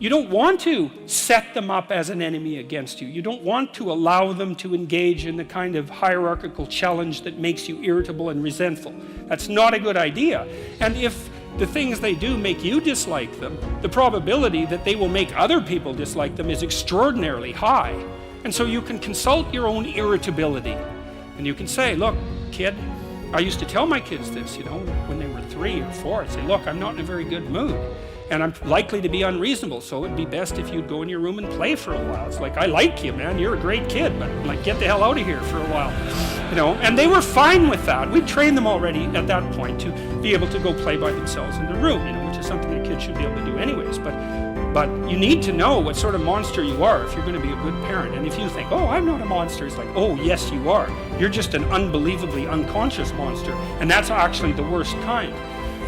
you don't want to set them up as an enemy against you. You don't want to allow them to engage in the kind of hierarchical challenge that makes you irritable and resentful. That's not a good idea. And if the things they do make you dislike them, the probability that they will make other people dislike them is extraordinarily high. And so you can consult your own irritability. And you can say, look, kid, I used to tell my kids this, when they were 3 or 4. I'd say, look, I'm not in a very good mood. And I'm likely to be unreasonable, so it'd be best if you'd go in your room and play for a while. It's like, I like you, man. You're a great kid, but like, get the hell out of here for a while. And they were fine with that. We trained them already at that point to be able to go play by themselves in the room, which is something a kid should be able to do anyways. But you need to know what sort of monster you are if you're going to be a good parent. And if you think, oh, I'm not a monster, it's like, oh, yes, you are. You're just an unbelievably unconscious monster. And that's actually the worst kind.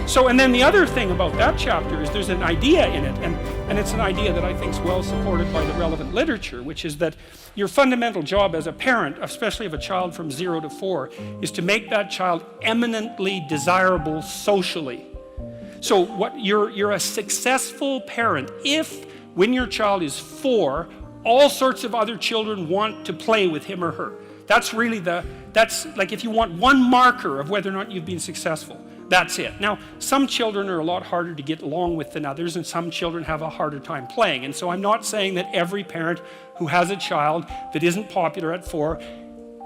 So, and then the other thing about that chapter is there's an idea in it, and it's an idea that I think is well supported by the relevant literature, which is that your fundamental job as a parent, especially of a child from 0 to 4, is to make that child eminently desirable socially. So you're a successful parent if, when your child is 4, all sorts of other children want to play with him or her. That's really that's like if you want one marker of whether or not you've been successful. That's it. Now, some children are a lot harder to get along with than others, and some children have a harder time playing. And so I'm not saying that every parent who has a child that isn't popular at 4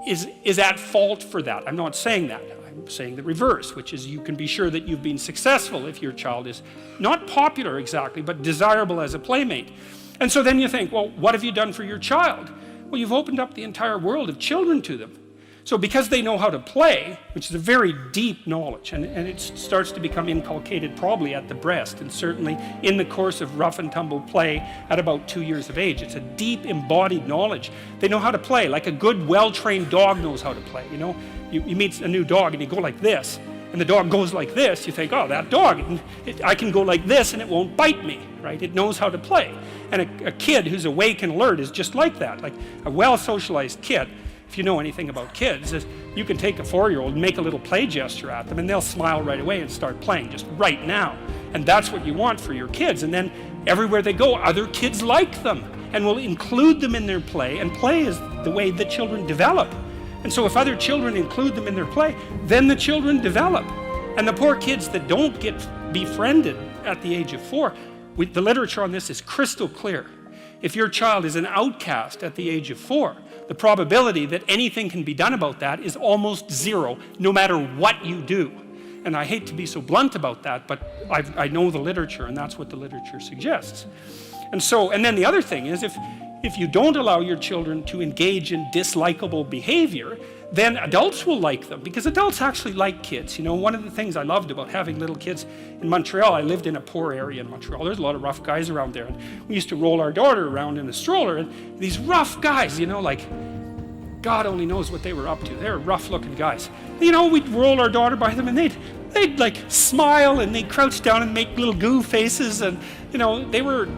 is at fault for that. I'm not saying that. I'm saying the reverse, which is you can be sure that you've been successful if your child is not popular exactly, but desirable as a playmate. And so then you think, well, what have you done for your child? Well, you've opened up the entire world of children to them. So because they know how to play, which is a very deep knowledge, and it starts to become inculcated probably at the breast, and certainly in the course of rough and tumble play at about 2 years of age. It's a deep embodied knowledge. They know how to play, like a good well-trained dog knows how to play. You meet a new dog and you go like this, and the dog goes like this. You think, oh, that dog, I can go like this and it won't bite me, right? It knows how to play. And a kid who's awake and alert is just like that, like a well-socialized kid. If you know anything about kids, is you can take a 4-year-old and make a little play gesture at them and they'll smile right away and start playing just right now. And that's what you want for your kids. And then everywhere they go, other kids like them and will include them in their play, and play is the way the children develop. And so if other children include them in their play, then the children develop. And the poor kids that don't get befriended at the age of 4, the literature on this is crystal clear. If your child is an outcast at the age of 4, the probability that anything can be done about that is almost 0, no matter what you do. And I hate to be so blunt about that, but I know the literature, and that's what the literature suggests. And then the other thing is, if you don't allow your children to engage in dislikable behavior, then adults will like them, because adults actually like kids. One of the things I loved about having little kids in Montreal, I lived in a poor area in Montreal. There's a lot of rough guys around there. And we used to roll our daughter around in a stroller, and these rough guys, like God only knows what they were up to. They were rough-looking guys. We'd roll our daughter by them, and they'd like smile, and they'd crouch down and make little goo faces, and they were.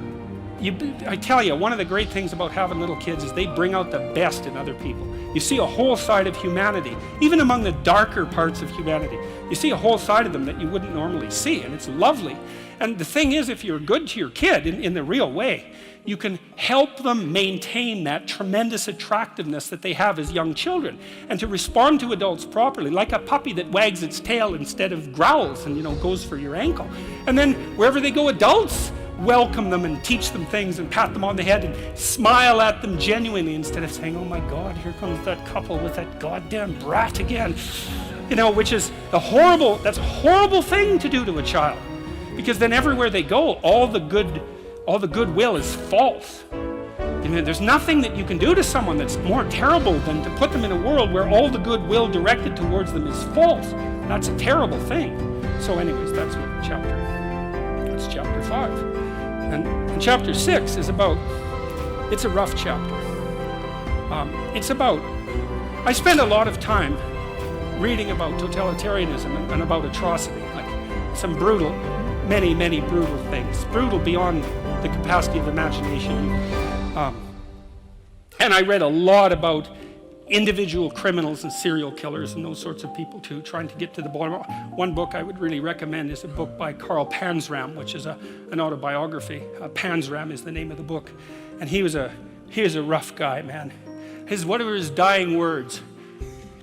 I tell you, one of the great things about having little kids is they bring out the best in other people. You see a whole side of humanity, even among the darker parts of humanity. You see a whole side of them that you wouldn't normally see, and it's lovely. And the thing is, if you're good to your kid in the real way, you can help them maintain that tremendous attractiveness that they have as young children, and to respond to adults properly, like a puppy that wags its tail instead of growls and goes for your ankle. And then wherever they go, adults welcome them and teach them things and pat them on the head and smile at them genuinely, instead of saying, oh my God, here comes that couple with that goddamn brat again. Which is that's a horrible thing to do to a child, because then everywhere they go, all the goodwill is false. There's nothing that you can do to someone that's more terrible than to put them in a world where all the goodwill directed towards them is false. That's a terrible thing. So anyways, that's chapter 5. And chapter 6 is about, it's a rough chapter. It's about, I spend a lot of time reading about totalitarianism and about atrocity, like some brutal, many, many brutal things, brutal beyond the capacity of imagination. And I read a lot about individual criminals and serial killers and those sorts of people too, trying to get to the bottom. One book I would really recommend is a book by Karl Panzram, which is an autobiography. Panzram is the name of the book. And he was a rough guy, man. What were his dying words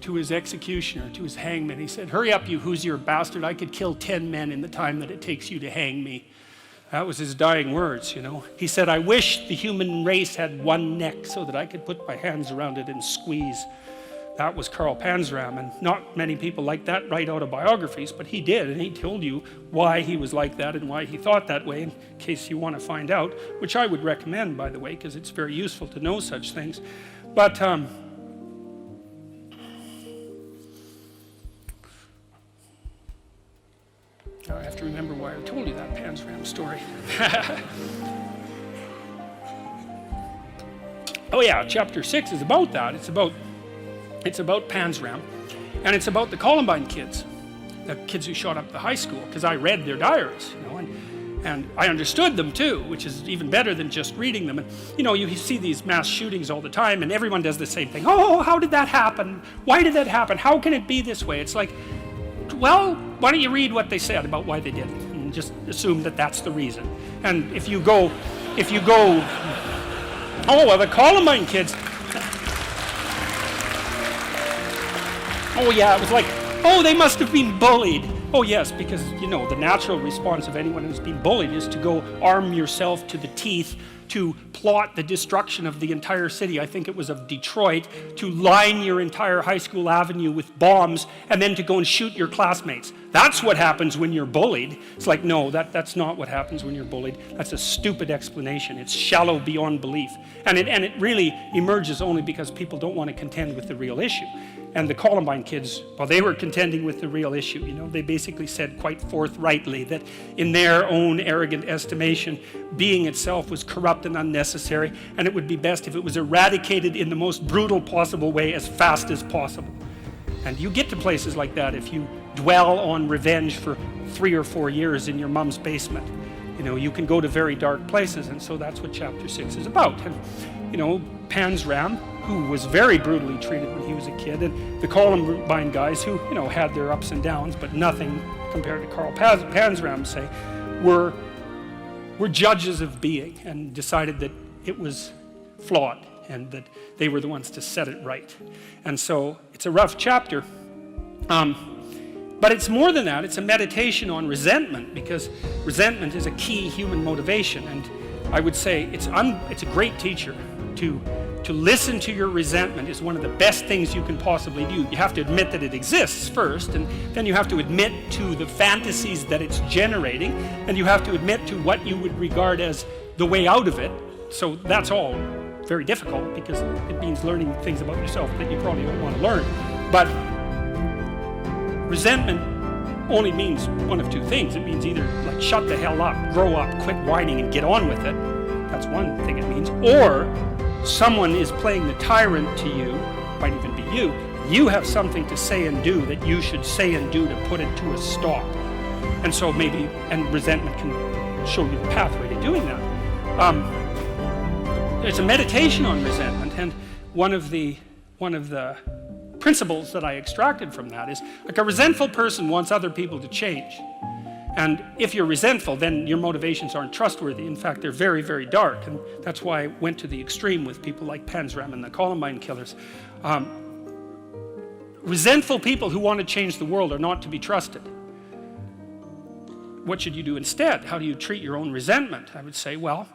to his executioner, to his hangman? He said, "Hurry up, you Hoosier bastard. I could kill 10 men in the time that it takes you to hang me." That was his dying words, you know. He said, "I wish the human race had one neck so that I could put my hands around it and squeeze." That was Karl Panzram, and not many people like that write autobiographies, but he did, and he told you why he was like that and why he thought that way, in case you want to find out, which I would recommend, by the way, because it's very useful to know such things. But I have to remember why I told you that Panzram story. Oh yeah, chapter 6 is about that. It's about Panzram, and it's about the Columbine kids, the kids who shot up the high school, because I read their diaries, you know, and I understood them too, which is even better than just reading them. And you know, you see these mass shootings all the time, and everyone does the same thing. Oh, how did that happen? Why did that happen? How can it be this way? It's like, well, why don't you read what they said about why they did it, and just assume that that's the reason. And if you go, oh, well, the Columbine kids, oh yeah, it was like, oh, they must have been bullied. Oh yes, because, you know, the natural response of anyone who's been bullied is to go arm yourself to the teeth to plot the destruction of the entire city. I think it was of Detroit, to line your entire high school avenue with bombs and then to go and shoot your classmates. That's what happens when you're bullied. It's like, no, that's not what happens when you're bullied. That's a stupid explanation. It's shallow beyond belief. And it really emerges only because people don't want to contend with the real issue. And the Columbine kids, well, they were contending with the real issue. You know, they basically said quite forthrightly that in their own arrogant estimation, being itself was corrupt and unnecessary, and it would be best if it was eradicated in the most brutal possible way as fast as possible. And you get to places like that if you dwell on revenge for 3 or 4 years in your mom's basement. You know, you can go to very dark places, and so that's what chapter 6 is about. And, you know, Panzram, who was very brutally treated when he was a kid, and the Columbine guys who, you know, had their ups and downs, but nothing compared to Karl Panzram, say, were judges of being and decided that it was flawed and that they were the ones to set it right. And so it's a rough chapter. But it's more than that. It's a meditation on resentment, because resentment is a key human motivation. And I would say it's a great teacher. To listen to your resentment is one of the best things you can possibly do. You have to admit that it exists first, and then you have to admit to the fantasies that it's generating, and you have to admit to what you would regard as the way out of it. So that's all very difficult, because it means learning things about yourself that you probably don't want to learn. But resentment only means one of two things. It means either like shut the hell up, grow up, quit whining and get on with it. That's one thing it means. Or someone is playing the tyrant to you, might even be you. You have something to say and do that you should say and do to put it to a stop. And so maybe, and resentment can show you the pathway to doing that. It's a meditation on resentment, and one of the principles that I extracted from that is, like, a resentful person wants other people to change. And if you're resentful, then your motivations aren't trustworthy. In fact, they're very, very dark. And that's why I went to the extreme with people like Panzram and the Columbine killers. Resentful people who want to change the world are not to be trusted. What should you do instead? How do you treat your own resentment? I would say, well,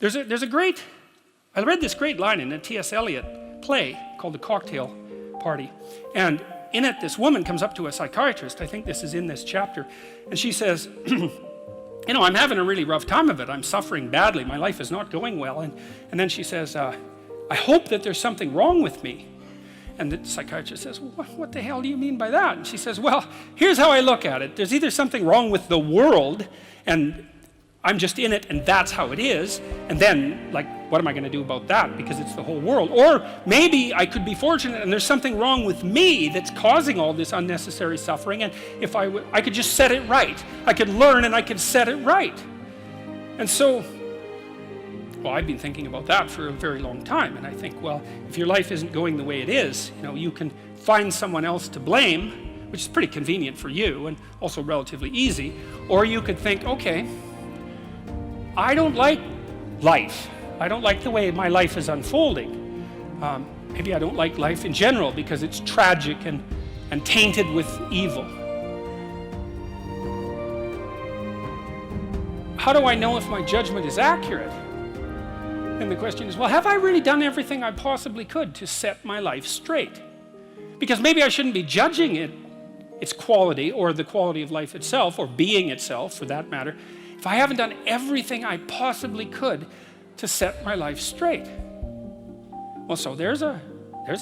I read this great line in a T.S. Eliot play called The Cocktail Party. And in it, this woman comes up to a psychiatrist. I think this is in this chapter. And she says, you know, I'm having a really rough time of it. I'm suffering badly. My life is not going well. And then she says, I hope that there's something wrong with me. And the psychiatrist says, well, what the hell do you mean by that? And she says, well, here's how I look at it. There's either something wrong with the world, and I'm just in it and that's how it is. And then, like, what am I going to do about that? Because it's the whole world. Or maybe I could be fortunate and there's something wrong with me that's causing all this unnecessary suffering. And if I could just set it right. I could learn and I could set it right. And so, well, I've been thinking about that for a very long time. And I think, well, if your life isn't going the way it is, you can find someone else to blame, which is pretty convenient for you and also relatively easy. Or you could think, okay, I don't like life. I don't like the way my life is unfolding. Maybe I don't like life in general because it's tragic and tainted with evil. How do I know if my judgment is accurate? And the question is, well, have I really done everything I possibly could to set my life straight? Because maybe I shouldn't be judging its quality or the quality of life itself or being itself for that matter if I haven't done everything I possibly could to set my life straight. Well, so there's a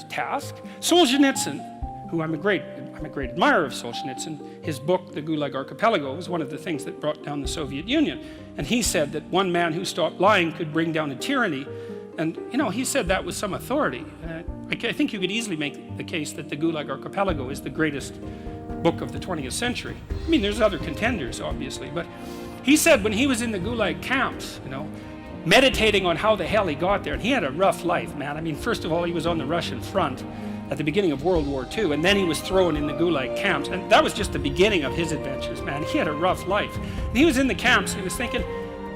task. Solzhenitsyn, who I'm a great admirer of Solzhenitsyn, his book, The Gulag Archipelago, was one of the things that brought down the Soviet Union. And he said that one man who stopped lying could bring down a tyranny. And, he said that with some authority. I think you could easily make the case that The Gulag Archipelago is the greatest book of the 20th century. I mean, there's other contenders, obviously, but he said when he was in the Gulag camps, meditating on how the hell he got there, and he had a rough life, man. I mean, first of all, he was on the Russian front at the beginning of World War II, and then he was thrown in the Gulag camps, and that was just the beginning of his adventures, man. He had a rough life. And he was in the camps, and he was thinking,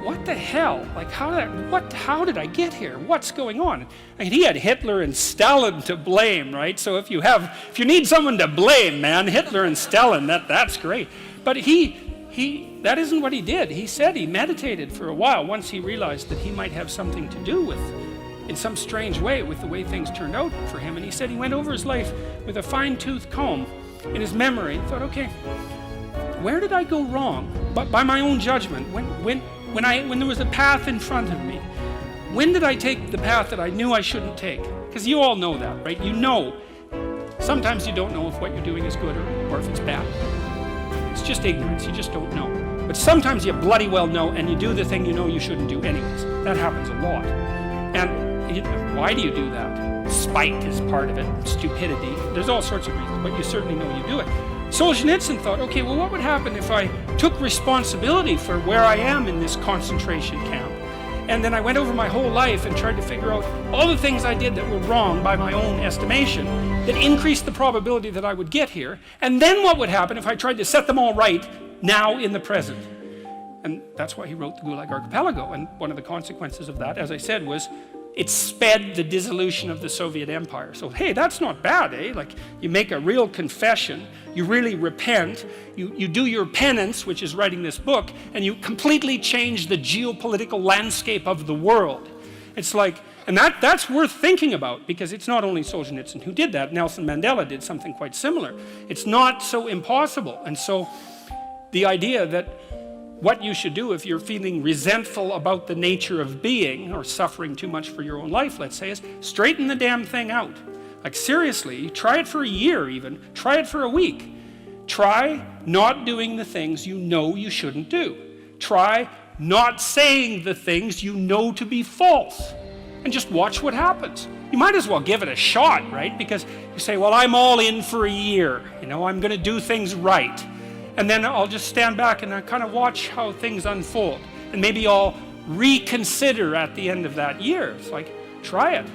what the hell? Like, how did I get here? What's going on? And he had Hitler and Stalin to blame, right? So if you need someone to blame, man, Hitler and Stalin, that's great. But that isn't what he did. He said he meditated for a while once he realized that he might have something to do with, in some strange way, with the way things turned out for him. And he said he went over his life with a fine-tooth comb in his memory. He thought, okay, where did I go wrong? But by my own judgment, when there was a path in front of me, when did I take the path that I knew I shouldn't take? Because you all know that, right? Sometimes you don't know if what you're doing is good or if it's bad. It's just ignorance, you just don't know. But sometimes you bloody well know and you do the thing you know you shouldn't do anyways. That happens a lot. And why do you do that? Spite is part of it, stupidity. There's all sorts of reasons, but you certainly know you do it. Solzhenitsyn thought, okay, well, what would happen if I took responsibility for where I am in this concentration camp? And then I went over my whole life and tried to figure out all the things I did that were wrong by my own estimation that increased the probability that I would get here. And then what would happen if I tried to set them all right now in the present? And that's why he wrote The Gulag Archipelago. And one of the consequences of that, as I said, was it sped the dissolution of the Soviet Empire. So, hey, that's not bad, eh? Like, you make a real confession, you really repent, you do your penance, which is writing this book, and you completely change the geopolitical landscape of the world. It's like, and that's worth thinking about, because it's not only Solzhenitsyn who did that. Nelson Mandela did something quite similar. It's not so impossible. And so the idea that what you should do if you're feeling resentful about the nature of being or suffering too much for your own life, let's say, is straighten the damn thing out. Like, seriously, try it for a year even. Try it for a week. Try not doing the things you know you shouldn't do. Try not saying the things you know to be false. And just watch what happens. You might as well give it a shot, right? Because you say, well, I'm all in for a year. I'm going to do things right. And then I'll just stand back and I kind of watch how things unfold. And maybe I'll reconsider at the end of that year. It's like, try it.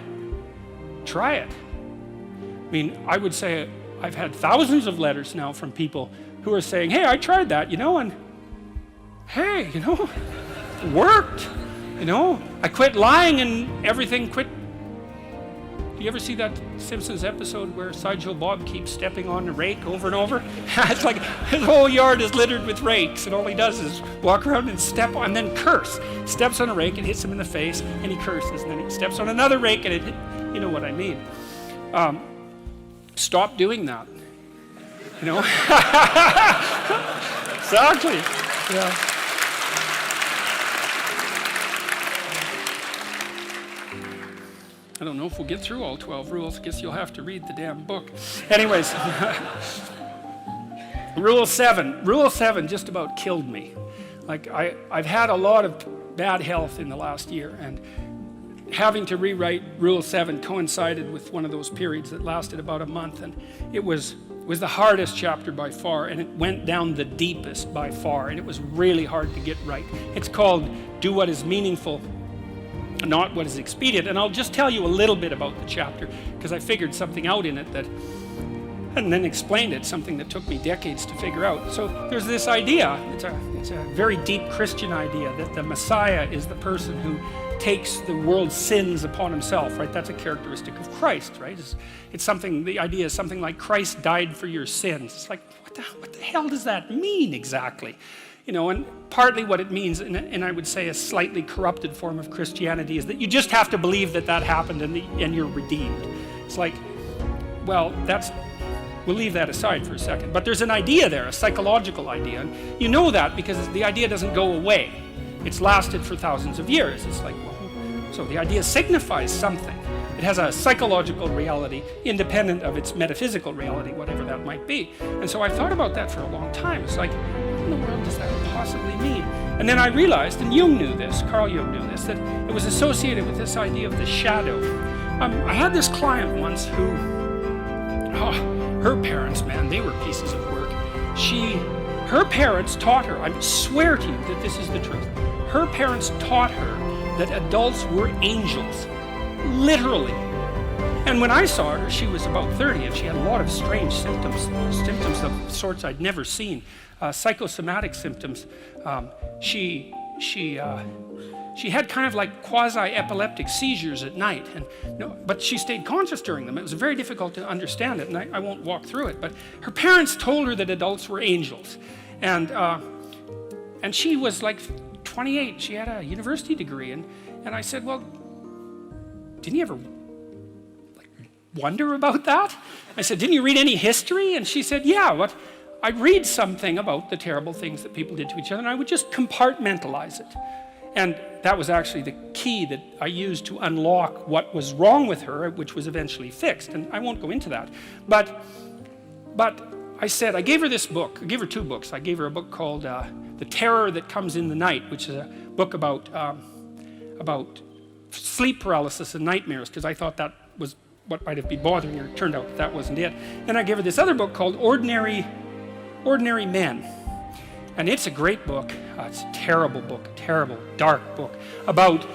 Try it. I mean, I would say I've had thousands of letters now from people who are saying, hey, I tried that, and hey, it worked. I quit lying and everything quit. Do you ever see that Simpsons episode where Sideshow Bob keeps stepping on the rake over and over? It's like his whole yard is littered with rakes, and all he does is walk around and step on, and then curse. Steps on a rake and hits him in the face, and he curses, and then he steps on another rake, and you know what I mean. Stop doing that. Exactly. Yeah. I don't know if we'll get through all 12 rules. I guess you'll have to read the damn book. Anyways, Rule 7. Rule 7 just about killed me. Like I've had a lot of bad health in the last year, and having to rewrite Rule 7 coincided with one of those periods that lasted about a month, and it was the hardest chapter by far, and it went down the deepest by far, and it was really hard to get right. It's called Do What Is Meaningful, Not What Is Expedient. And I'll just tell you a little bit about the chapter, because I figured something out in it that, and then explained it, something that took me decades to figure out. So there's this idea, it's a very deep Christian idea, that the Messiah is the person who takes the world's sins upon himself, right? That's a characteristic of Christ, right? It's something, the idea is something like Christ died for your sins. It's like, what the hell does that mean exactly? You know, and partly what it means, and I would say a slightly corrupted form of Christianity, is that you just have to believe that that happened and you're redeemed. It's like, well, we'll leave that aside for a second. But there's an idea there, a psychological idea. And you know that because the idea doesn't go away. It's lasted for thousands of years. It's like, well, so the idea signifies something. It has a psychological reality independent of its metaphysical reality, whatever that might be. And so I've thought about that for a long time. It's like, what in the world does that possibly mean? And then I realized, and Jung knew this, Carl Jung knew this, that it was associated with this idea of the shadow. I had this client once who, her parents, man, they were pieces of work. Her parents taught her, I swear to you that this is the truth, her parents taught her that adults were angels, literally. And when I saw her, she was about 30, and she had a lot of strange symptoms of sorts I'd never seen, psychosomatic symptoms. She had kind of like quasi-epileptic seizures at night, but she stayed conscious during them. It was very difficult to understand it, and I won't walk through it. But her parents told her that adults were angels, and she was like 28. She had a university degree, and I said, well, didn't you ever wonder about that? I said, didn't you read any history? And she said, yeah, but I'd read something about the terrible things that people did to each other, and I would just compartmentalize it. And that was actually the key that I used to unlock what was wrong with her, which was eventually fixed. And I won't go into that. But I said, I gave her this book. I gave her two books. I gave her a book called The Terror That Comes in the Night, which is a book about sleep paralysis and nightmares, because I thought that was what might have been bothering her. It turned out that wasn't it. Then I gave her this other book called Ordinary Men. And it's a great book. It's a terrible book, a terrible, dark book, about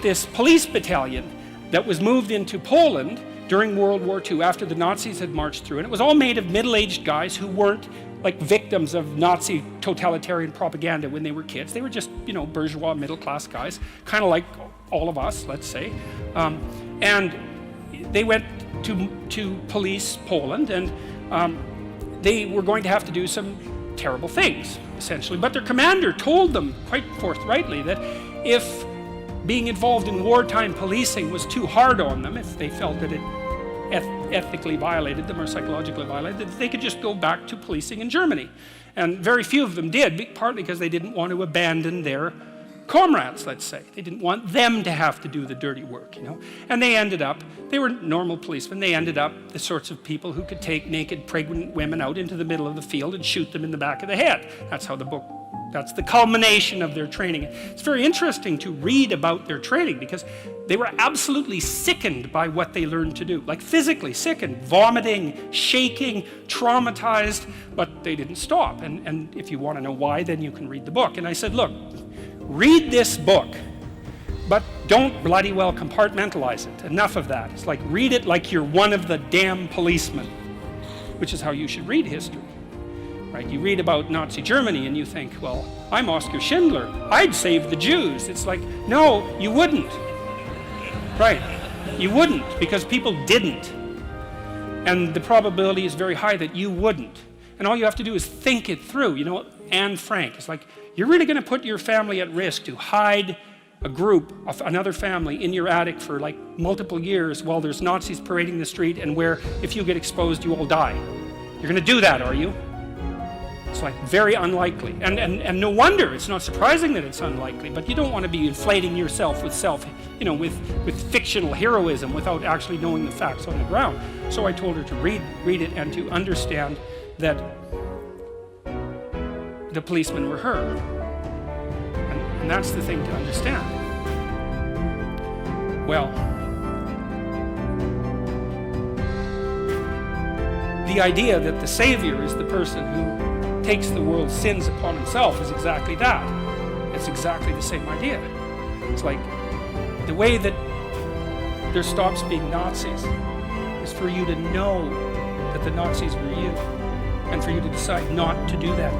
this police battalion that was moved into Poland during World War II after the Nazis had marched through. And it was all made of middle-aged guys who weren't like victims of Nazi totalitarian propaganda when they were kids. They were just, bourgeois, middle-class guys, kind of like all of us, let's say. And they went to police Poland, and they were going to have to do some terrible things, essentially. But their commander told them quite forthrightly that if being involved in wartime policing was too hard on them, if they felt that it ethically violated them or psychologically violated, that they could just go back to policing in Germany. And very few of them did, partly because they didn't want to abandon their comrades, let's say. They didn't want them to have to do the dirty work, And they were normal policemen, they ended up the sorts of people who could take naked pregnant women out into the middle of the field and shoot them in the back of the head. That's the culmination of their training. It's very interesting to read about their training, because they were absolutely sickened by what they learned to do, like physically sickened, vomiting, shaking, traumatized, but they didn't stop. And if you want to know why, then you can read the book. And I said, look, read this book, but don't bloody well compartmentalize it. Enough of that. It's like, read it like you're one of the damn policemen, which is how you should read history, right? You read about Nazi Germany and you think, well, I'm Oskar Schindler. I'd save the Jews. It's like, no, you wouldn't. Right? You wouldn't, because people didn't. And the probability is very high that you wouldn't. And all you have to do is think it through. Anne Frank, it's like, you're really going to put your family at risk to hide a group of another family in your attic for like multiple years while there's Nazis parading the street, and where if you get exposed, you all die. You're going to do that, are you? It's like very unlikely. And no wonder, it's not surprising that it's unlikely, but you don't want to be inflating yourself with fictional heroism without actually knowing the facts on the ground. So I told her to read it and to understand that the policemen were her. And that's the thing to understand. Well, the idea that the Savior is the person who takes the world's sins upon himself is exactly that. It's exactly the same idea. It's like the way that there stops being Nazis is for you to know that the Nazis were you, and for you to decide not to do that.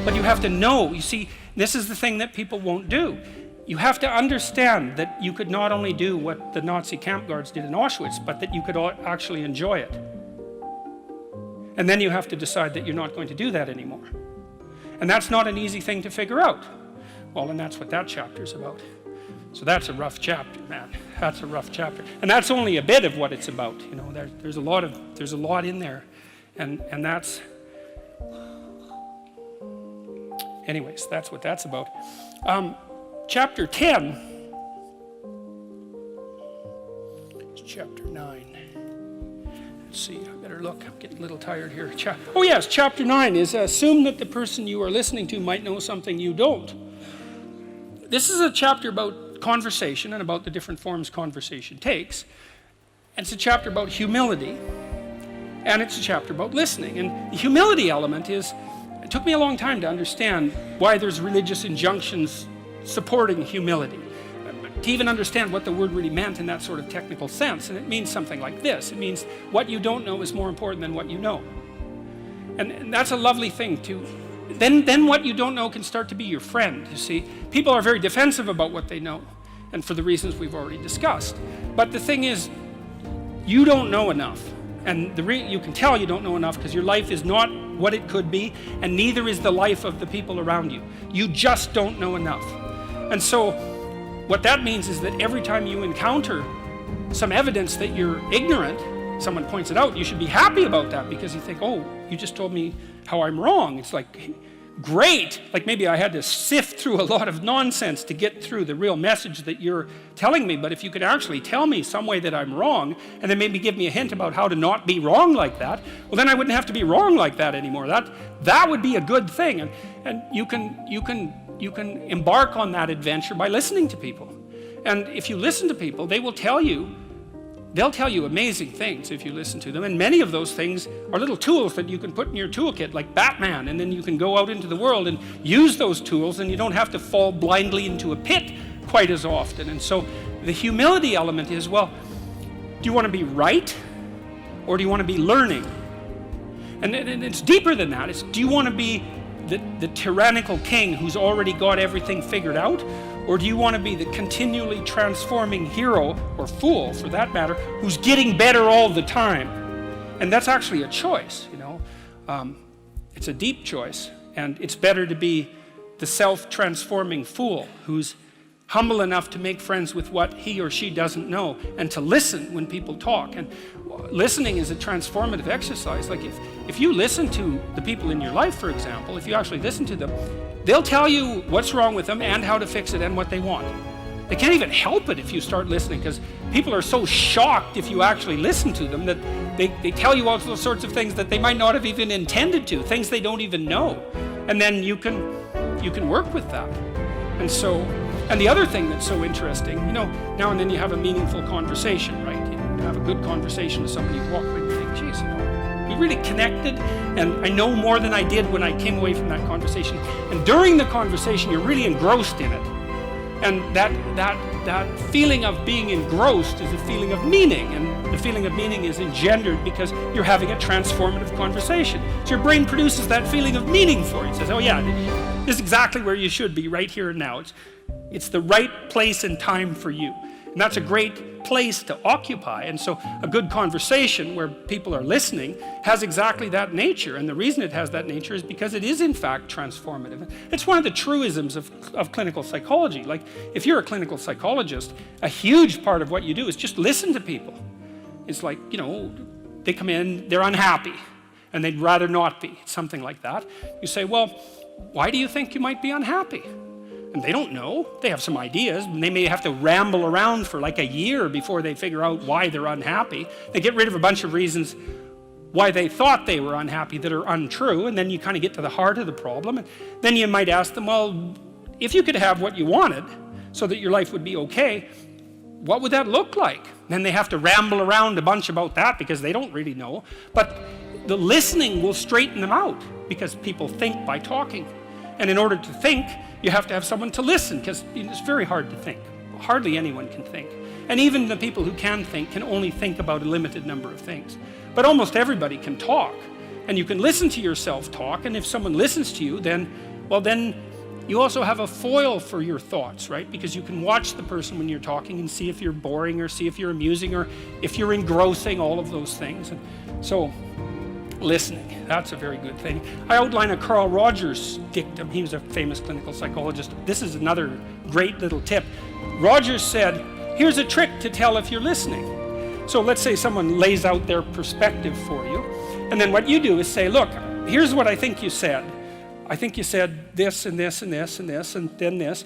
But you have to know. You see, this is the thing that people won't do. You have to understand that you could not only do what the Nazi camp guards did in Auschwitz, but that you could actually enjoy it. And then you have to decide that you're not going to do that anymore. And that's not an easy thing to figure out. Well, and that's what that chapter's about. So that's a rough chapter, man. That's a rough chapter. And that's only a bit of what it's about. You know, there's a lot in there. And that's, anyways, that's what that's about. Chapter 10, it's chapter 9. Let's see, I better look, I'm getting a little tired here. Oh yes, chapter 9 is assume that the person you are listening to might know something you don't. This is a chapter about conversation and about the different forms conversation takes. And it's a chapter about humility, and it's a chapter about listening. And the humility element is, it took me a long time to understand why there's religious injunctions supporting humility, to even understand what the word really meant in that sort of technical sense. And it means something like this. It means what you don't know is more important than what you know. And that's a lovely thing to, then what you don't know can start to be your friend, you see. People are very defensive about what they know, and for the reasons we've already discussed. But the thing is, you don't know enough. And you can tell you don't know enough because your life is not what it could be, and neither is the life of the people around you. You just don't know enough. And so what that means is that every time you encounter some evidence that you're ignorant, someone points it out, you should be happy about that, because you think, oh, you just told me how I'm wrong. It's like, great. Like maybe I had to sift through a lot of nonsense to get through the real message that you're telling me. But if you could actually tell me some way that I'm wrong, and then maybe give me a hint about how to not be wrong like that, well, then I wouldn't have to be wrong like that anymore. That would be a good thing. And you can embark on that adventure by listening to people. And if you listen to people, they'll tell you amazing things if you listen to them. And many of those things are little tools that you can put in your toolkit, like Batman, and then you can go out into the world and use those tools, and you don't have to fall blindly into a pit quite as often. And so the humility element is, well, do you want to be right, or do you want to be learning? And it's deeper than that. It's, do you want to be the tyrannical king who's already got everything figured out? Or do you want to be the continually transforming hero, or fool for that matter, who's getting better all the time? And that's actually a choice, you know. It's a deep choice, and it's better to be the self-transforming fool who's humble enough to make friends with what he or she doesn't know, and to listen when people talk. And listening is a transformative exercise. Like if you listen to the people in your life, for example, if you actually listen to them, they'll tell you what's wrong with them and how to fix it and what they want. They can't even help it if you start listening, because people are so shocked if you actually listen to them that they tell you all sorts of things that they might not have even intended to, things they don't even know. And then you can work with that. And so, and the other thing that's so interesting, you know, now and then you have a meaningful conversation, right? You have a good conversation with somebody, you walk away and you think, geez, you know, we really connected, and I know more than I did when I came away from that conversation. And during the conversation, you're really engrossed in it. And that feeling of being engrossed is a feeling of meaning, and the feeling of meaning is engendered because you're having a transformative conversation. So your brain produces that feeling of meaning for you. It says, oh yeah, this is exactly where you should be, right here and now. It's the right place and time for you. And that's a great place to occupy. And so a good conversation where people are listening has exactly that nature. And the reason it has that nature is because it is in fact transformative. It's one of the truisms of clinical psychology. Like if you're a clinical psychologist, a huge part of what you do is just listen to people. It's like, you know, they come in, they're unhappy, and they'd rather not be, something like that. You say, well, why do you think you might be unhappy? And they don't know. They have some ideas, and they may have to ramble around for like a year before they figure out why they're unhappy. They get rid of a bunch of reasons why they thought they were unhappy that are untrue, and then you kind of get to the heart of the problem. And then you might ask them, well, if you could have what you wanted so that your life would be okay, what would that look like? Then they have to ramble around a bunch about that because they don't really know. But the listening will straighten them out because people think by talking. And in order to think, you have to have someone to listen because it's very hard to think. Hardly anyone can think. And even the people who can think can only think about a limited number of things. But almost everybody can talk. And you can listen to yourself talk, and if someone listens to you, then you also have a foil for your thoughts, right? Because you can watch the person when you're talking and see if you're boring or see if you're amusing or if you're engrossing, all of those things. And so, listening, that's a very good thing. I outline a Carl Rogers dictum. He was a famous clinical psychologist. This is another great little tip. Rogers said, here's a trick to tell if you're listening. So let's say someone lays out their perspective for you. And then what you do is say, look, here's what I think you said. I think you said this and this and this and this and then this.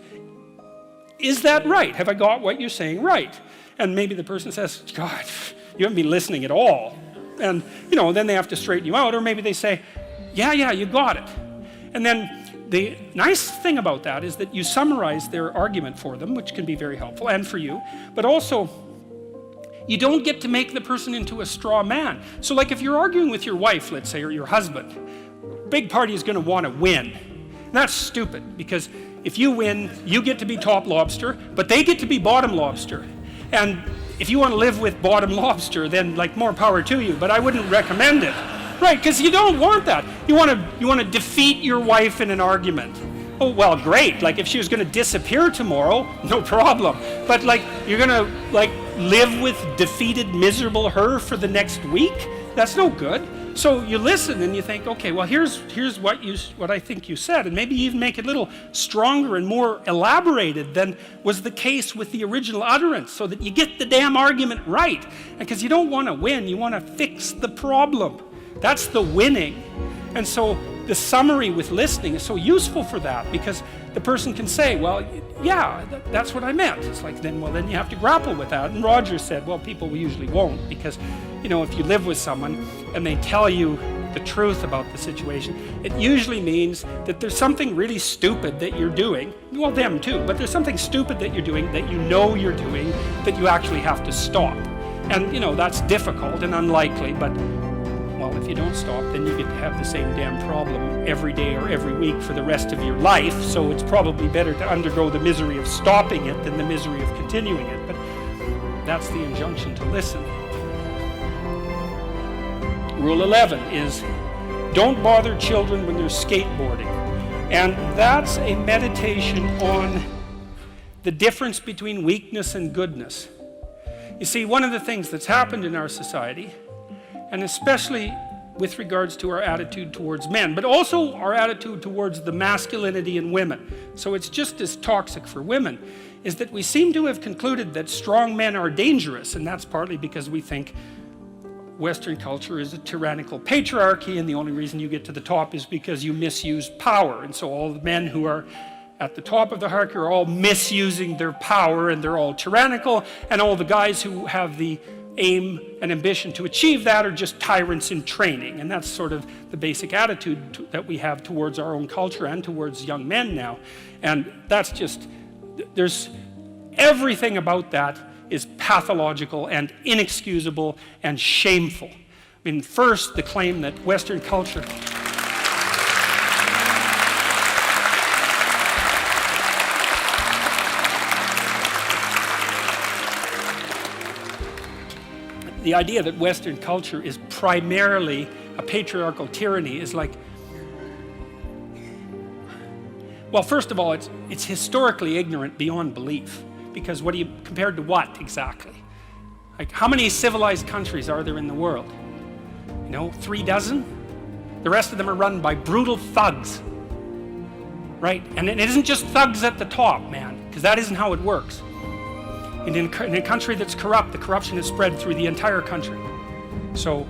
Is that right? Have I got what you're saying right? And maybe the person says, God, you haven't been listening at all. And, then they have to straighten you out. Or maybe they say, yeah, you got it. And then the nice thing about that is that you summarize their argument for them, which can be very helpful, and for you. But also, you don't get to make the person into a straw man. So like if you're arguing with your wife, let's say, or your husband, big party is going to want to win. And that's stupid, because if you win, you get to be top lobster, but they get to be bottom lobster. And if you want to live with bottom lobster, then more power to you, but I wouldn't recommend it. Right, because you don't want that. You want to defeat your wife in an argument. Oh, well, great. If she was going to disappear tomorrow, no problem. But you're going to live with defeated, miserable her for the next week? That's no good. So you listen and you think, okay, well, here's what I think you said, and maybe even make it a little stronger and more elaborated than was the case with the original utterance, so that you get the damn argument right. Because you don't want to win, you want to fix the problem. That's the winning. And so the summary with listening is so useful for that, because the person can say, well, yeah, that's what I meant. It's then you have to grapple with that. And Rogers said, well, people usually won't, because, if you live with someone and they tell you the truth about the situation, it usually means that there's something really stupid that you're doing. Well, them too, but there's something stupid that you're doing, that you're doing, that you actually have to stop. And, that's difficult and unlikely, but well, if you don't stop, then you get to have the same damn problem every day or every week for the rest of your life. So it's probably better to undergo the misery of stopping it than the misery of continuing it. But that's the injunction to listen. Rule 11 is don't bother children when they're skateboarding. And that's a meditation on the difference between weakness and goodness. You see, one of the things that's happened in our society, and especially with regards to our attitude towards men, but also our attitude towards the masculinity in women, so it's just as toxic for women, is that we seem to have concluded that strong men are dangerous, and that's partly because we think Western culture is a tyrannical patriarchy, and the only reason you get to the top is because you misuse power, and so all the men who are at the top of the hierarchy are all misusing their power, and they're all tyrannical, and all the guys who have the aim and ambition to achieve that are just tyrants in training. And that's sort of the basic attitude that we have towards our own culture and towards young men now. And that's just, everything about that is pathological and inexcusable and shameful. I mean, first, the claim that Western culture the idea that Western culture is primarily a patriarchal tyranny is well, first of all, it's historically ignorant beyond belief. Because compared to what exactly? How many civilized countries are there in the world? 3 dozen? The rest of them are run by brutal thugs. Right? And it isn't just thugs at the top, man, because that isn't how it works. In a country that's corrupt, the corruption is spread through the entire country. So,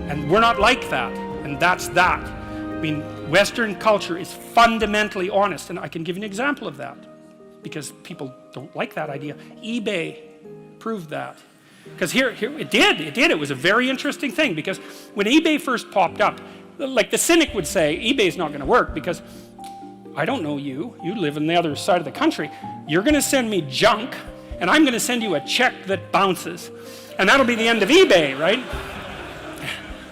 and we're not like that, and that's that. I mean, Western culture is fundamentally honest, and I can give you an example of that, because people don't like that idea. eBay proved that. Because here it did. It was a very interesting thing, because when eBay first popped up, like the cynic would say, eBay's not going to work, because I don't know you. You live on the other side of the country. You're going to send me junk, and I'm going to send you a check that bounces. And that'll be the end of eBay, right?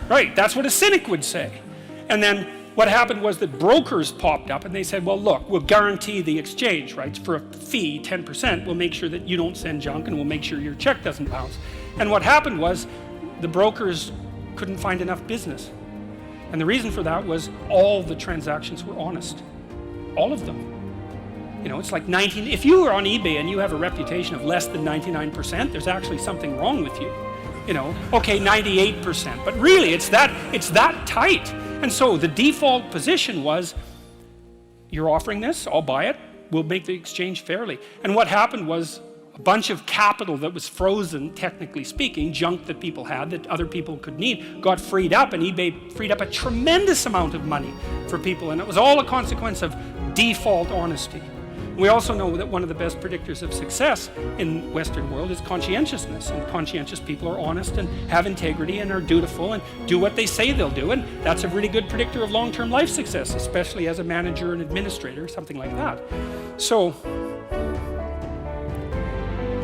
Right, that's what a cynic would say. And then what happened was that brokers popped up and they said, well, look, we'll guarantee the exchange, right? For a fee, 10%, we'll make sure that you don't send junk and we'll make sure your check doesn't bounce. And what happened was the brokers couldn't find enough business. And the reason for that was all the transactions were honest. All of them. You know, it's like if you are on eBay and you have a reputation of less than 99%, there's actually something wrong with you. You know, okay, 98%, but really it's that tight. And so the default position was, you're offering this, I'll buy it, we'll make the exchange fairly. And what happened was a bunch of capital that was frozen, technically speaking, junk that people had that other people could need, got freed up, and eBay freed up a tremendous amount of money for people. And it was all a consequence of default honesty. We also know that one of the best predictors of success in Western world is conscientiousness. And conscientious people are honest and have integrity and are dutiful and do what they say they'll do. And that's a really good predictor of long-term life success, especially as a manager and administrator, something like that. So,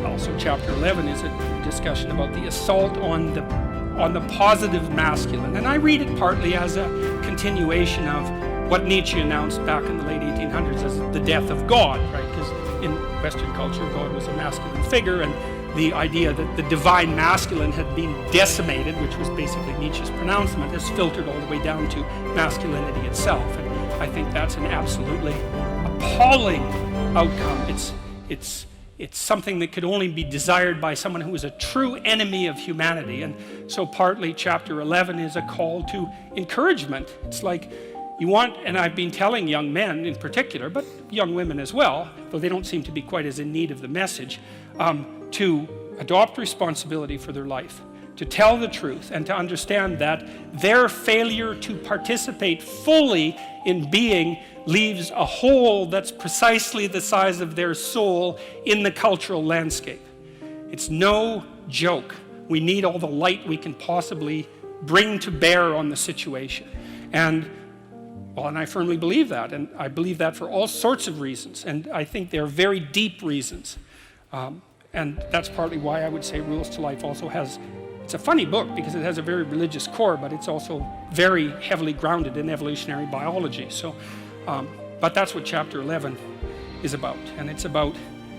also chapter 11 is a discussion about the assault on the positive masculine. And I read it partly as a continuation of what Nietzsche announced back in the late 1800s as the death of God, right? Because in Western culture, God was a masculine figure, and the idea that the divine masculine had been decimated, which was basically Nietzsche's pronouncement, has filtered all the way down to masculinity itself. And I think that's an absolutely appalling outcome. It's something that could only be desired by someone who is a true enemy of humanity. And so partly chapter 11 is a call to encouragement. It's like, you want, and I've been telling young men in particular, but young women as well, though they don't seem to be quite as in need of the message, to adopt responsibility for their life, to tell the truth, and to understand that their failure to participate fully in being leaves a hole that's precisely the size of their soul in the cultural landscape. It's no joke. We need all the light we can possibly bring to bear on the situation. And I firmly believe that, and I believe that for all sorts of reasons, and I think they're very deep reasons. And that's partly why I would say Rules to Life also it's a funny book because it has a very religious core, but it's also very heavily grounded in evolutionary biology. So, but that's what chapter 11 is about, and it's about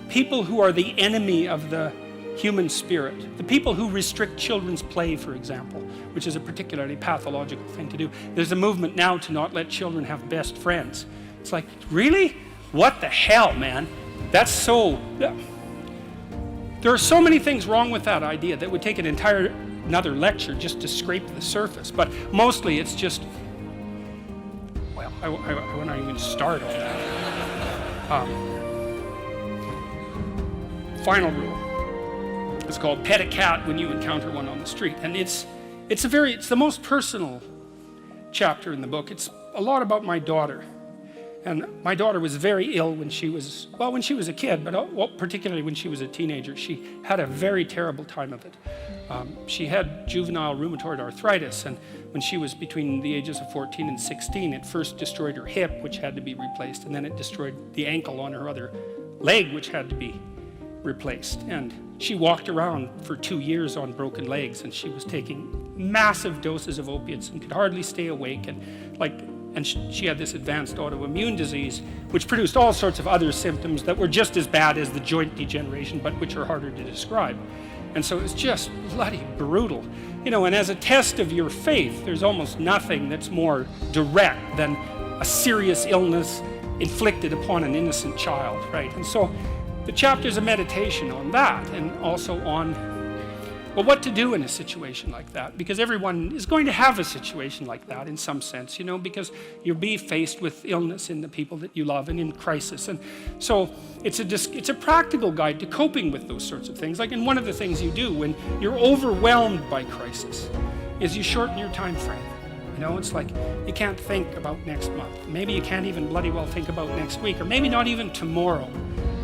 people who are the enemy of the human spirit, the people who restrict children's play, for example, which is a particularly pathological thing to do. There's a movement now to not let children have best friends. It's like, really? What the hell, man? That's so... There are so many things wrong with that idea that would take another lecture just to scrape the surface. But mostly it's just... Well, I will not even start on that. Final rule. It's called Pet a Cat When You Encounter One on the Street. And it's the most personal chapter in the book. It's a lot about my daughter. And my daughter was very ill when she was a kid, but particularly when she was a teenager. She had a very terrible time of it. She had juvenile rheumatoid arthritis, and when she was between the ages of 14 and 16, it first destroyed her hip, which had to be replaced, and then it destroyed the ankle on her other leg, which had to be replaced. And she walked around for 2 years on broken legs, and she was taking massive doses of opiates and could hardly stay awake. And she had this advanced autoimmune disease, which produced all sorts of other symptoms that were just as bad as the joint degeneration, but which are harder to describe. And so it's just bloody brutal. You know, and as a test of your faith, there's almost nothing that's more direct than a serious illness inflicted upon an innocent child, right? And so the chapter's a meditation on that, and also on, well, what to do in a situation like that, because everyone is going to have a situation like that in some sense, you know, because you'll be faced with illness in the people that you love and in crisis. And so it's a practical guide to coping with those sorts of things. Like, and one of the things you do when you're overwhelmed by crisis is you shorten your time frame. You know, it's like you can't think about next month. Maybe you can't even bloody well think about next week, or maybe not even tomorrow.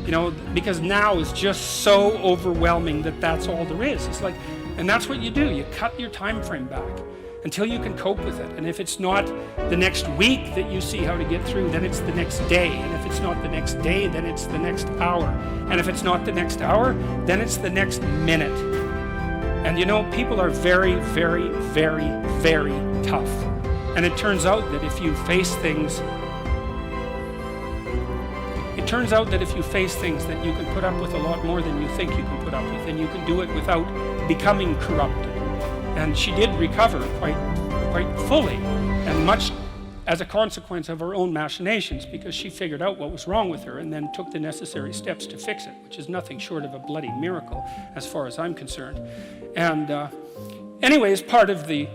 You know, because now is just so overwhelming that that's all there is. It's like, and that's what you do. You cut your time frame back. until you can cope with it. And if it's not the next week that you see how to get through, then it's the next day. And if it's not the next day, then it's the next hour. And if it's not the next hour, then it's the next minute. And you know, people are very, very, very, very tough. And it turns out that if you face things that you can put up with a lot more than you think you can put up with, and you can do it without becoming corrupted. And she did recover quite fully, and much as a consequence of her own machinations, because she figured out what was wrong with her and then took the necessary steps to fix it, which is nothing short of a bloody miracle as far as I'm concerned. And anyways, part of the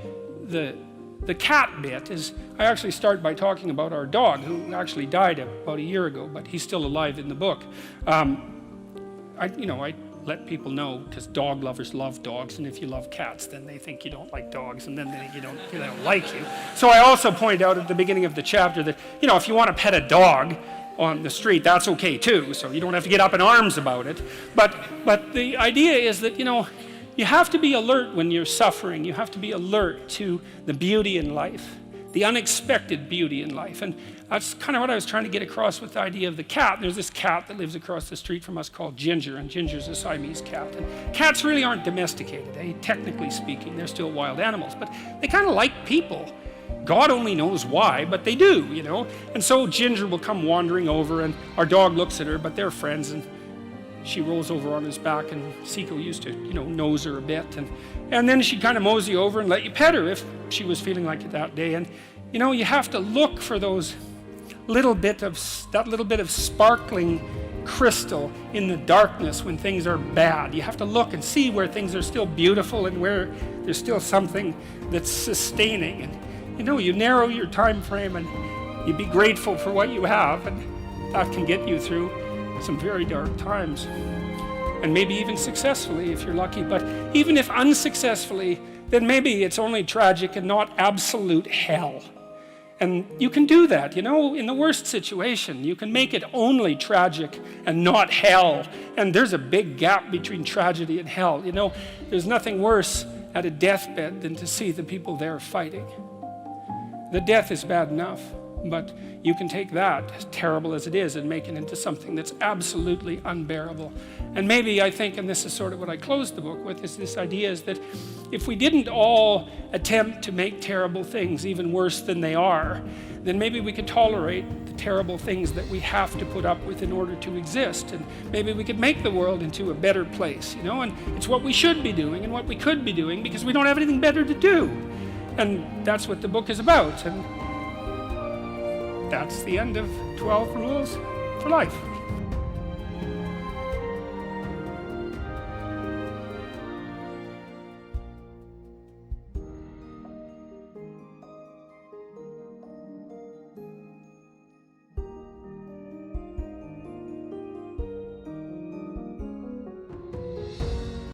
cat bit is, I actually start by talking about our dog, who actually died about a year ago, but he's still alive in the book. I let people know, because dog lovers love dogs, and if you love cats, then they think you don't like dogs, and then they don't like you. So I also point out at the beginning of the chapter that, if you want to pet a dog on the street, that's okay too, so you don't have to get up in arms about it. But the idea is that, you have to be alert when you're suffering. You have to be alert to the beauty in life, the unexpected beauty in life. And that's kind of what I was trying to get across with the idea of the cat. There's this cat that lives across the street from us called Ginger, and Ginger's a Siamese cat. And cats really aren't domesticated, technically speaking. They're still wild animals, but they kind of like people. God only knows why, but they do, And so Ginger will come wandering over, and our dog looks at her, but they're friends, and she rolls over on his back, and Seiko used to, nose her a bit. And then she'd kind of mosey over and let you pet her if she was feeling like it that day. And, you have to look for that little bit of sparkling crystal in the darkness when things are bad. You have to look and see where things are still beautiful and where there's still something that's sustaining. And, you narrow your time frame, and you be grateful for what you have, and that can get you through some very dark times, and maybe even successfully if you're lucky. But even if unsuccessfully, then maybe it's only tragic and not absolute hell. And you can do that, in the worst situation. You can make it only tragic and not hell. And there's a big gap between tragedy and hell. There's nothing worse at a deathbed than to see the people there fighting. The death is bad enough, but you can take that, as terrible as it is, and make it into something that's absolutely unbearable. And maybe I think, and this is sort of what I closed the book with, is this idea is that if we didn't all attempt to make terrible things even worse than they are, then maybe we could tolerate the terrible things that we have to put up with in order to exist. And maybe we could make the world into a better place, And it's what we should be doing and what we could be doing, because we don't have anything better to do. And that's what the book is about. And that's the end of 12 Rules for Life.